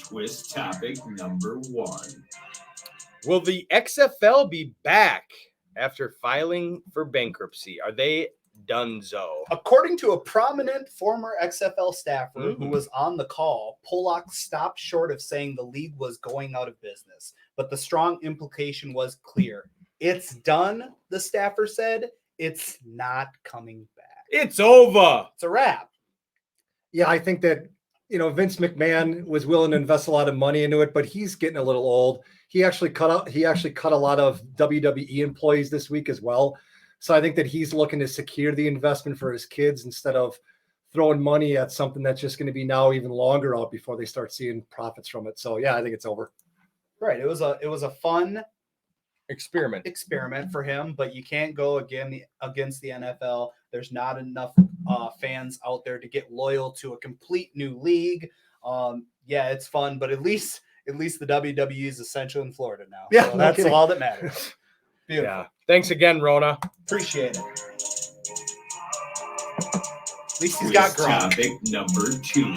Twist topic number 1. Will the XFL be back after filing for bankruptcy? Are they donezo? According to a prominent former XFL staffer who was on the call, Pollock stopped short of saying the league was going out of business, but the strong implication was clear. It's done, the staffer said. It's not coming back. It's over. It's a wrap. Yeah, I think that, Vince McMahon was willing to invest a lot of money into it, but he's getting a little old. He actually cut a lot of WWE employees this week as well. So I think that he's looking to secure the investment for his kids instead of throwing money at something that's just going to be now even longer out before they start seeing profits from it. So yeah, I think it's over. Right. It was a fun Experiment. for him, but you can't go against the NFL. There's not enough fans out there to get loyal to a complete new league. Yeah, it's fun, but at least the WWE is essential in Florida now. Yeah, so no that's kidding. all that matters. Beautiful. Yeah. Thanks again, Rona. Appreciate it. At least he's got Twist grunt. topic number 2.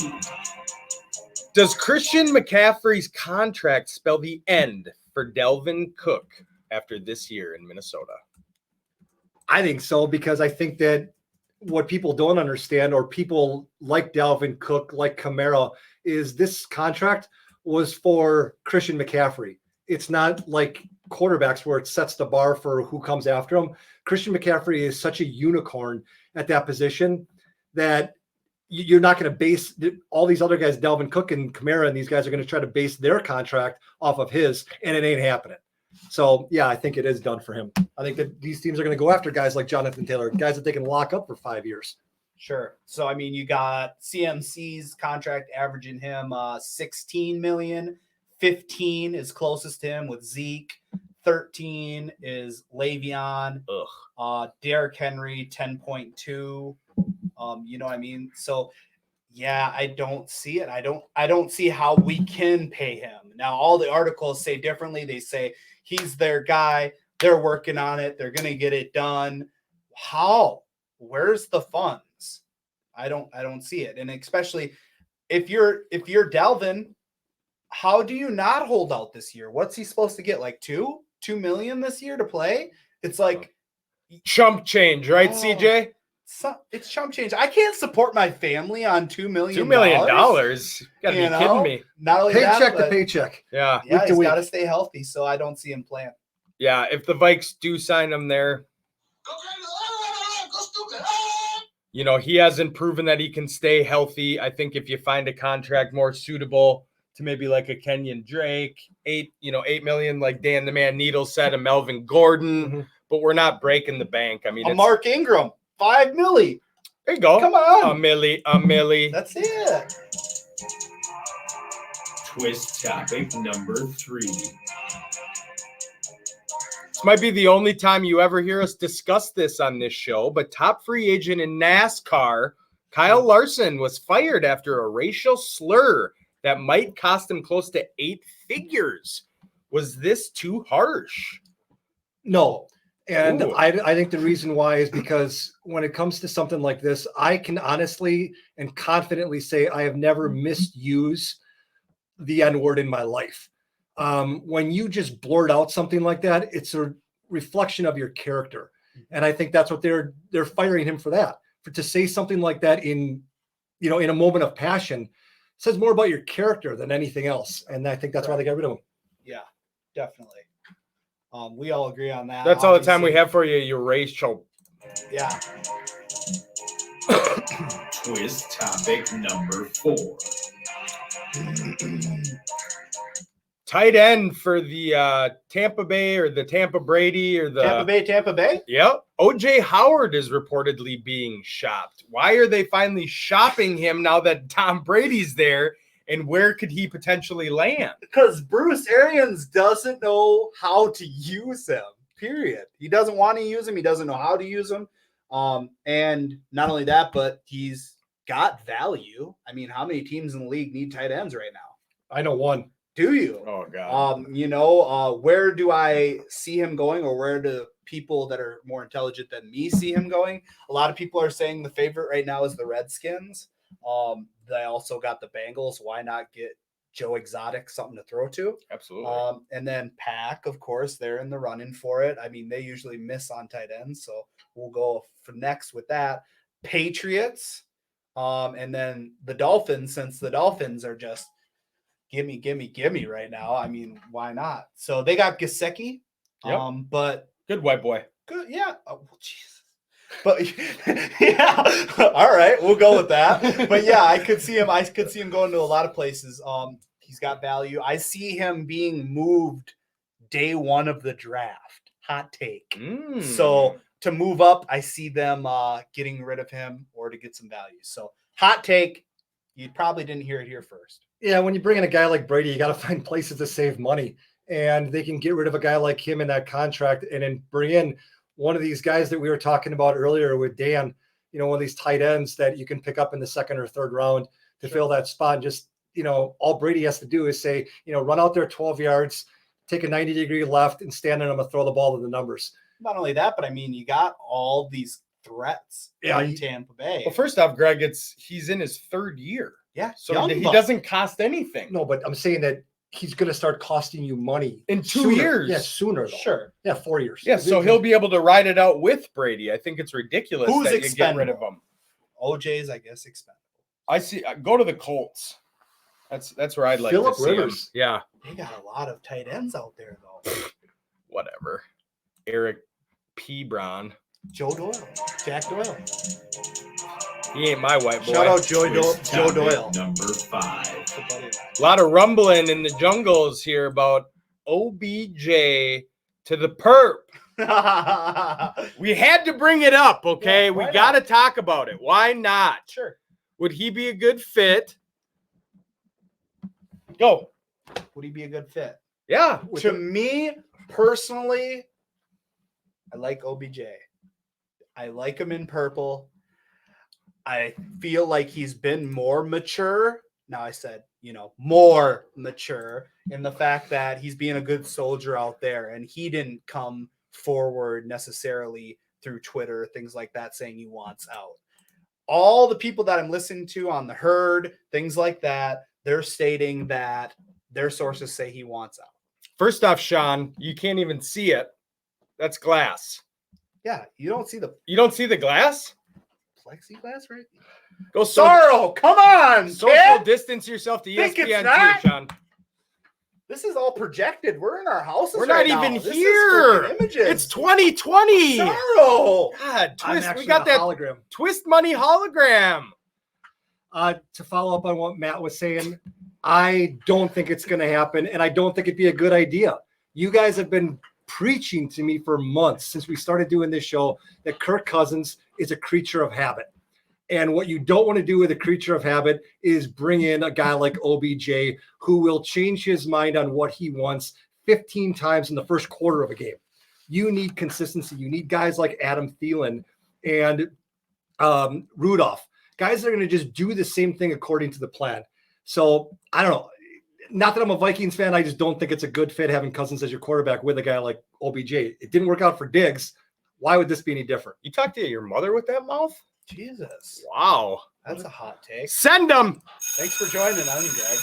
Does Christian McCaffrey's contract spell the end for Delvin Cook after this year in Minnesota? I think so, because I think that what people don't understand, or people like Dalvin Cook, like Kamara, is this contract was for Christian McCaffrey. It's not like quarterbacks where it sets the bar for who comes after him. Christian McCaffrey is such a unicorn at that position that you're not going to base all these other guys, Dalvin Cook and Kamara, and these guys are going to try to base their contract off of his, and it ain't happening. So, yeah, I think it is done for him. I think that these teams are going to go after guys like Jonathan Taylor, guys that they can lock up for 5 years. Sure. So, I mean, you got CMC's contract averaging him 16 million. 15 is closest to him with Zeke. 13 is Le'Veon. Derrick Henry, 10.2. You know what I mean? So, yeah, I don't see it. I don't see how we can pay him. Now, all the articles say differently. They say he's their guy. They're working on it. They're going to get it done. How? Where's the funds? I don't see it. And especially if you're Dalvin, how do you not hold out this year? What's he supposed to get? Like 2 million this year to play? It's like chump change, right, CJ? It's chump change. I can't support my family on $2 million. $2 million? You gotta be kidding me. Not only Paycheck that, to paycheck. Yeah. Yeah, Week to he's week. got to stay healthy, so I don't see him playing. Yeah. If the Vikes do sign him there, he hasn't proven that he can stay healthy. I think if you find a contract more suitable to maybe like a Kenyon Drake, 8 million, like Dan the Man Needles said, a Melvin Gordon, but we're not breaking the bank. I mean, A Mark Ingram, $5 million. there you go. Come on. A milli. That's it. Twist topic number 3. This might be the only time you ever hear us discuss this on this show, but top free agent in NASCAR, Kyle Larson was fired after a racial slur that might cost him close to 8 figures. Was this too harsh? No. And Ooh. I think the reason why is because when it comes to something like this, I can honestly and confidently say I have never misused the N-word in my life. When you just blurt out something like that, it's a reflection of your character. And I think that's what they're firing him for that. To say something like that in a moment of passion says more about your character than anything else. And I think that's why they got rid of him. Yeah, definitely. We all agree on that. That's all the time we have for you, your racial. Yeah. Twist topic number 4. Tight end for the Tampa Bay or the Tampa Brady or the Tampa Bay? Yep. OJ Howard is reportedly being shopped. Why are they finally shopping him now that Tom Brady's there? And where could he potentially land? Because Bruce Arians doesn't know how to use him, period. He doesn't want to use him. He doesn't know how to use him. And not only that, but he's got value. I mean, how many teams in the league need tight ends right now? I know one. Do you? Oh, God. Where do I see him going, or where do people that are more intelligent than me see him going? A lot of people are saying the favorite right now is the Redskins. They also got the Bengals. Why not get Joe Exotic something to throw to? Absolutely. And then Pack, of course, they're in the running for it. I mean, they usually miss on tight ends, so we'll go for next with that. Patriots, and then the Dolphins, since the Dolphins are just gimme right now. I mean, why not? So they got Gesicki, but Good white boy. good, yeah. Oh, jeez. But yeah, all right, we'll go with that. But yeah, I could see him going to a lot of places. He's got value. I see him being moved day one of the draft. Hot take. So to move up, I see them getting rid of him or to get some value. So hot take. You probably didn't hear it here first. Yeah, when you bring in a guy like Brady, you got to find places to save money. And they can get rid of a guy like him in that contract and then bring in one of these guys that we were talking about earlier with Dan, one of these tight ends that you can pick up in the second or third round to fill that spot. And just, all Brady has to do is say, run out there 12 yards, take a 90-degree left and stand on him and throw the ball to the numbers. Not only that, but I mean, you got all these threats in Tampa Bay. Well, first off, Greg, he's in his 3rd year. Yeah. So he doesn't cost anything. No, but I'm saying that he's going to start costing you money in 2 sooner. years. Yeah, sooner though. Sure. Yeah, 4 years. Yeah, so he'll be able to ride it out with Brady. I think it's ridiculous Who's that you get rid of him. OJ's, I guess, expendable. I see. Go to the Colts. That's where I'd like Phillip to see him. Rivers. Yeah. They got a lot of tight ends out there, though. Whatever. Eric P. Brown. Joe Doyle. Jack Doyle. He ain't my white boy. Shout out Joe Doyle. Number 5. A lot of rumbling in the jungles here about OBJ to the perp. We had to bring it up, okay? Yeah, we why got to talk about it. Why not? Sure. Would he be a good fit? Go. Would he be a good fit? Yeah. To me, personally, I like OBJ. I like him in purple. I feel like he's been more mature. Now I said, more mature in the fact that he's being a good soldier out there, and he didn't come forward necessarily through Twitter, things like that, saying he wants out. All the people that I'm listening to on the herd, things like that, they're stating that their sources say he wants out. First off, Sean, you can't even see it. That's glass. Yeah, you don't see the glass? Plexiglass, right? Go Sorrow, come on, social kid. distance yourself to Think it's ESPN not? too, Sean. This is all projected. We're in our houses. We're not right even now. This is here. freaking images. It's 2020. Sorrow. God, I'm Twist. actually We got a that hologram. Twist money hologram. To follow up on what Matt was saying, I don't think it's going to happen, and I don't think it'd be a good idea. You guys have been preaching to me for months since we started doing this show that Kirk Cousins is a creature of habit. And what you don't want to do with a creature of habit is bring in a guy like OBJ who will change his mind on what he wants 15 times in the first quarter of a game. You need consistency. You need guys like Adam Thielen and Rudolph. guys that are going to just do the same thing according to the plan. So I don't know. Not that I'm a Vikings fan. I just don't think it's a good fit having Cousins as your quarterback with a guy like OBJ. It didn't work out for Diggs. Why would this be any different? You talked to your mother with that mouth? Jesus. Wow. That's a hot take. Send them. Thanks for joining on, Greg.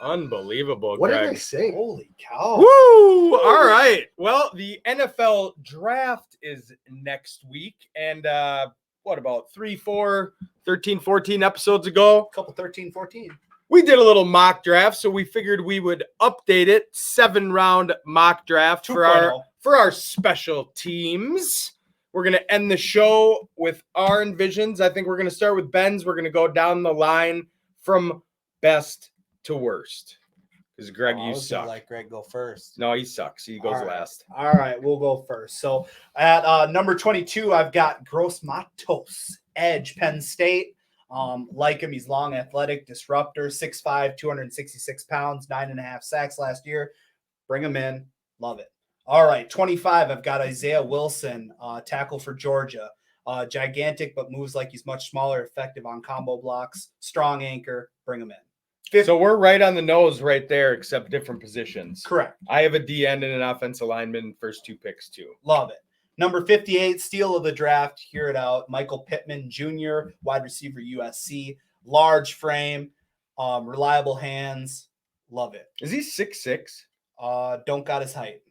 Unbelievable, What Greg. did I say? Holy cow. Woo! All right. Well, the NFL draft is next week. And what about 13, 14 episodes ago? Couple 13, 14. We did a little mock draft, so we figured we would update it. 7-round mock draft for 2.0. our special teams. We're going to end the show with our envisions. I think we're going to start with Ben's. We're going to go down the line from best to worst. Because Greg, I you was gonna suck. let Greg go first. No, he sucks. He goes All right. last. All right, we'll go first. So at number 22, I've got Gross Matos, edge, Penn State. Like him, he's long, athletic, disruptor, 6'5", 266 pounds, 9.5 sacks last year. Bring him in. Love it. All right, 25, I've got Isaiah Wilson, tackle for Georgia. Gigantic, but moves like he's much smaller, effective on combo blocks, strong anchor. Bring him in. So we're right on the nose right there, except different positions. Correct. I have a D end and an offensive lineman, first 2 picks too. Love it. Number 58, steal of the draft. Hear it out. Michael Pittman Jr., wide receiver, USC. Large frame, reliable hands. Love it. Is he 6'6"? Don't got his height.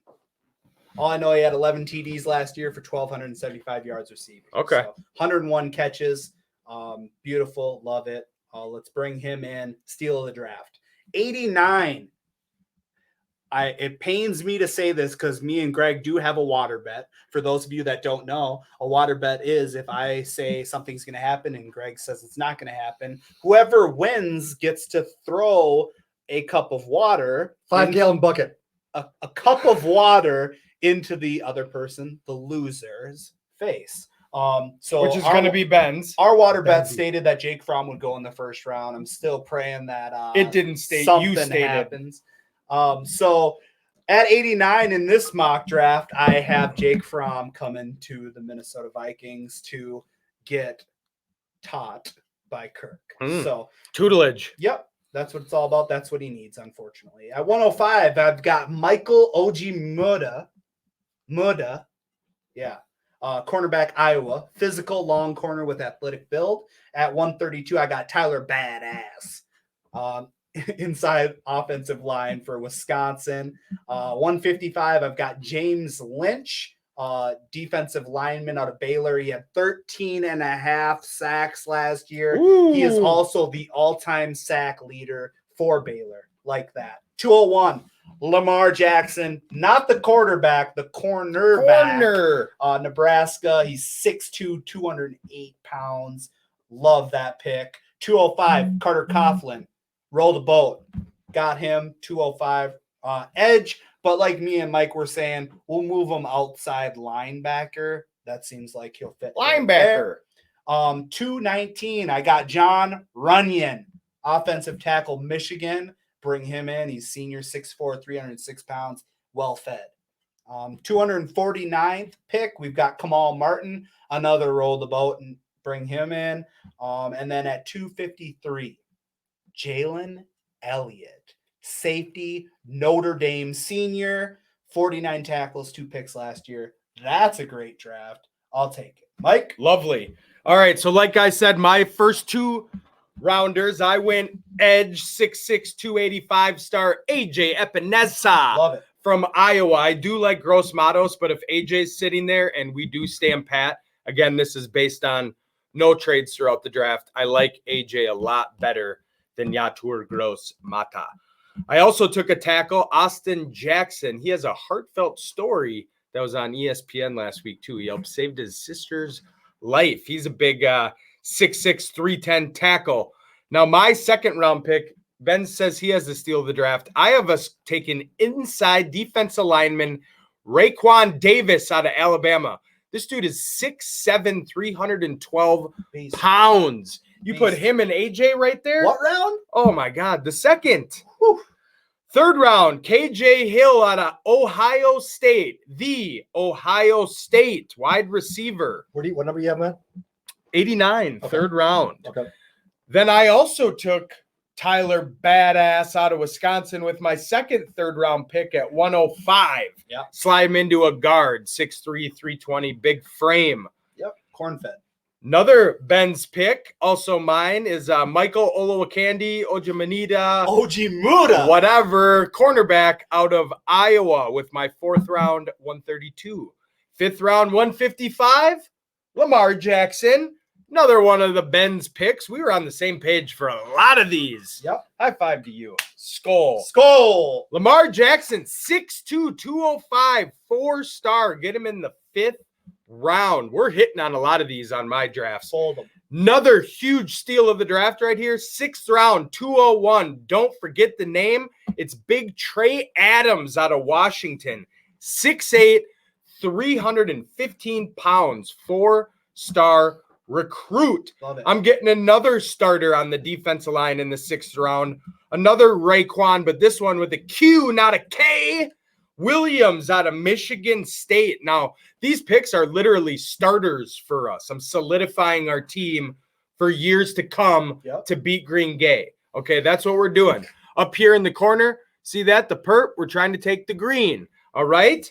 All I know, he had 11 TDs last year for 1,275 yards receiving. Okay. So 101 catches. Beautiful. Love it. Let's bring him in. Steal of the draft. 89. It pains me to say this because me and Greg do have a water bet. For those of you that don't know, a water bet is if I say something's going to happen and Greg says it's not going to happen, whoever wins gets to throw a cup of water. 5-gallon bucket. A cup of water into the other person, the loser's face. Which is going to be Ben's. Our water bet Benzie. stated that Jake Fromm would go in the first round. I'm still praying that It didn't state. something You stated. happens. So at 89 in this mock draft, I have Jake Fromm coming to the Minnesota Vikings to get taught by Kirk. So, Tutelage. yep, that's what it's all about. That's what he needs, unfortunately. At 105, I've got Michael Oji Muda. Yeah. Cornerback, Iowa. Physical, long corner with athletic build. At 132, I got Tyler Badass. Inside offensive line for Wisconsin. 155, I've got James Lynch, defensive lineman out of Baylor. He had 13.5 sacks last year. Ooh. He is also the all-time sack leader for Baylor. Like that. 201, Lamar Jackson, not the quarterback, the cornerback. Nebraska. He's 6'2", 208 pounds. Love that pick. 205, Carter Coughlin. Roll the boat. Got him. 205 edge. But like me and Mike were saying, we'll move him outside linebacker. That seems like he'll fit. Linebacker. 219, I got John Runyon, offensive tackle, Michigan. Bring him in. He's senior, 6'4", 306 pounds, well fed. 249th pick, we've got Kamal Martin, another roll the boat and bring him in. And then at 253, Jalen Elliott, safety, Notre Dame senior, 49 tackles, 2 picks last year. That's a great draft. I'll take it. Mike? Lovely. All right. So like I said, my first 2 rounders, I went edge 6'6", 285 star AJ Epinesa. Love it. From Iowa. I do like Gross Matos, but if AJ's sitting there and we do stand pat, again, this is based on no trades throughout the draft. I like AJ a lot better than Yatur Gross Mata. I also took a tackle, Austin Jackson. He has a heartfelt story that was on ESPN last week, too. He helped save his sister's life. He's a big 6'6", 310 tackle. Now, my second round pick, Ben says he has the steal of the draft. I have us taken inside defensive lineman Raekwon Davis out of Alabama. This dude is 6'7", 312 pounds. You put him and AJ right there? What round? Oh, my God. The second. Whew. Third round, KJ Hill out of Ohio State. The Ohio State wide receiver. What number you have, man? 89, Okay. third round. Okay. Then I also took Tyler Badass out of Wisconsin with my second third round pick at 105. Yeah. Slide him into a guard, 6'3", 320, big frame. Yep. Corn fed. Another Ben's pick, also mine, is Michael Olowokandi Ojemanita, Ojemuda. whatever, cornerback out of Iowa with my fourth round, 132. Fifth round, 155, Lamar Jackson. Another one of the Ben's picks. We were on the same page for a lot of these. Yep. High five to you. Skull. Skull. Lamar Jackson, 6'2", 205, 4-star. Get him in the fifth round. We're hitting on a lot of these on my drafts. Sold them. Another huge steal of the draft right here. Sixth round, 201. Don't forget the name. It's Big Trey Adams out of Washington. 6'8", 315 pounds, 4-star recruit. Love it. I'm getting another starter on the defensive line in the sixth round. Another Raekwon, but this one with a Q, not a K. Williams out of Michigan State. Now, these picks are literally starters for us. I'm solidifying our team for years to come to beat Green Gay. Okay, that's what we're doing. Up here in the corner, see that? The perp, we're trying to take the green. All right?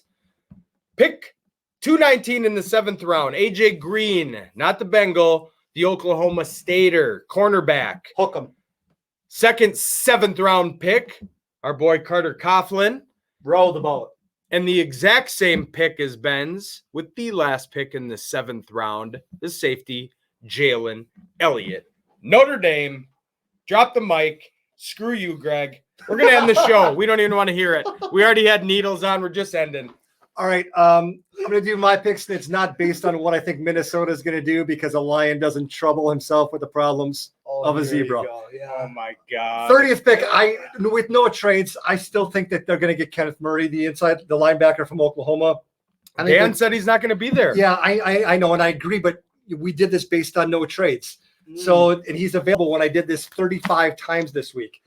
Pick 219 in the seventh round. AJ Green, not the Bengal, the Oklahoma Stater, cornerback. Hook 'em. Second, seventh round pick, our boy Carter Coughlin. Row the boat. And the exact same pick as Ben's with the last pick in the seventh round, the safety, Jalen Elliott. Notre Dame, drop the mic. Screw you, Greg. We're going to end the show. We don't even want to hear it. We already had needles on. We're just ending. All right. I'm going to do my picks. It's not based on what I think Minnesota is going to do because a lion doesn't trouble himself with the problems of a zebra. Yeah. Oh, my God. 30th pick, with no trades, I still think that they're going to get Kenneth Murray, the linebacker from Oklahoma. I think Dan said he's not going to be there. Yeah, I know, and I agree, but we did this based on no trades. So, and he's available when I did this 35 times this week.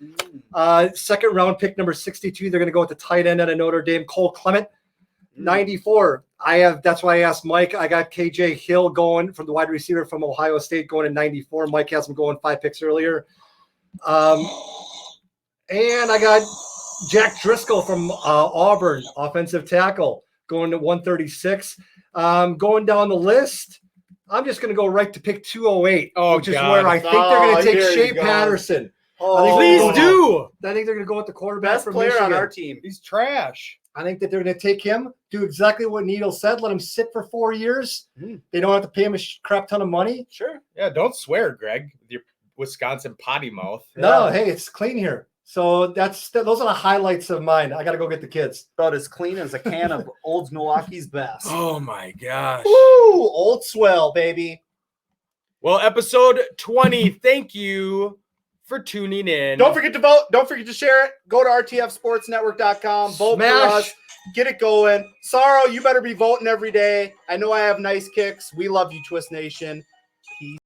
Second round pick number 62, they're going to go with the tight end out of Notre Dame, Cole Clement. 94. That's why I asked Mike. I got KJ Hill going from the wide receiver from Ohio State going in 94. Mike has him going 5 picks earlier. And I got Jack Driscoll from Auburn, offensive tackle, going to 136. Going down the list, I'm just going to go right to pick 208, which is where I think they're going to take Shea Patterson. Please do. I think they're going to go with the quarterback Best from player Michigan. on our team. He's trash. I think that they're going to take him, do exactly what Needle said, let him sit for 4 years. They don't have to pay him a crap ton of money. Sure. Yeah, don't swear, Greg, with your Wisconsin potty mouth. No, hey, it's clean here. So those are the highlights of mine. I got to go get the kids. About as clean as a can of Old Milwaukee's Best. Oh, my gosh. Woo! Old Swell, baby. Well, episode 20, thank you for tuning in. Don't forget to vote. Don't forget to share it. Go to rtfsportsnetwork.com. Vote for us. Get it going. Sorrow, you better be voting every day. I know I have nice kicks. We love you, Twist Nation. Peace.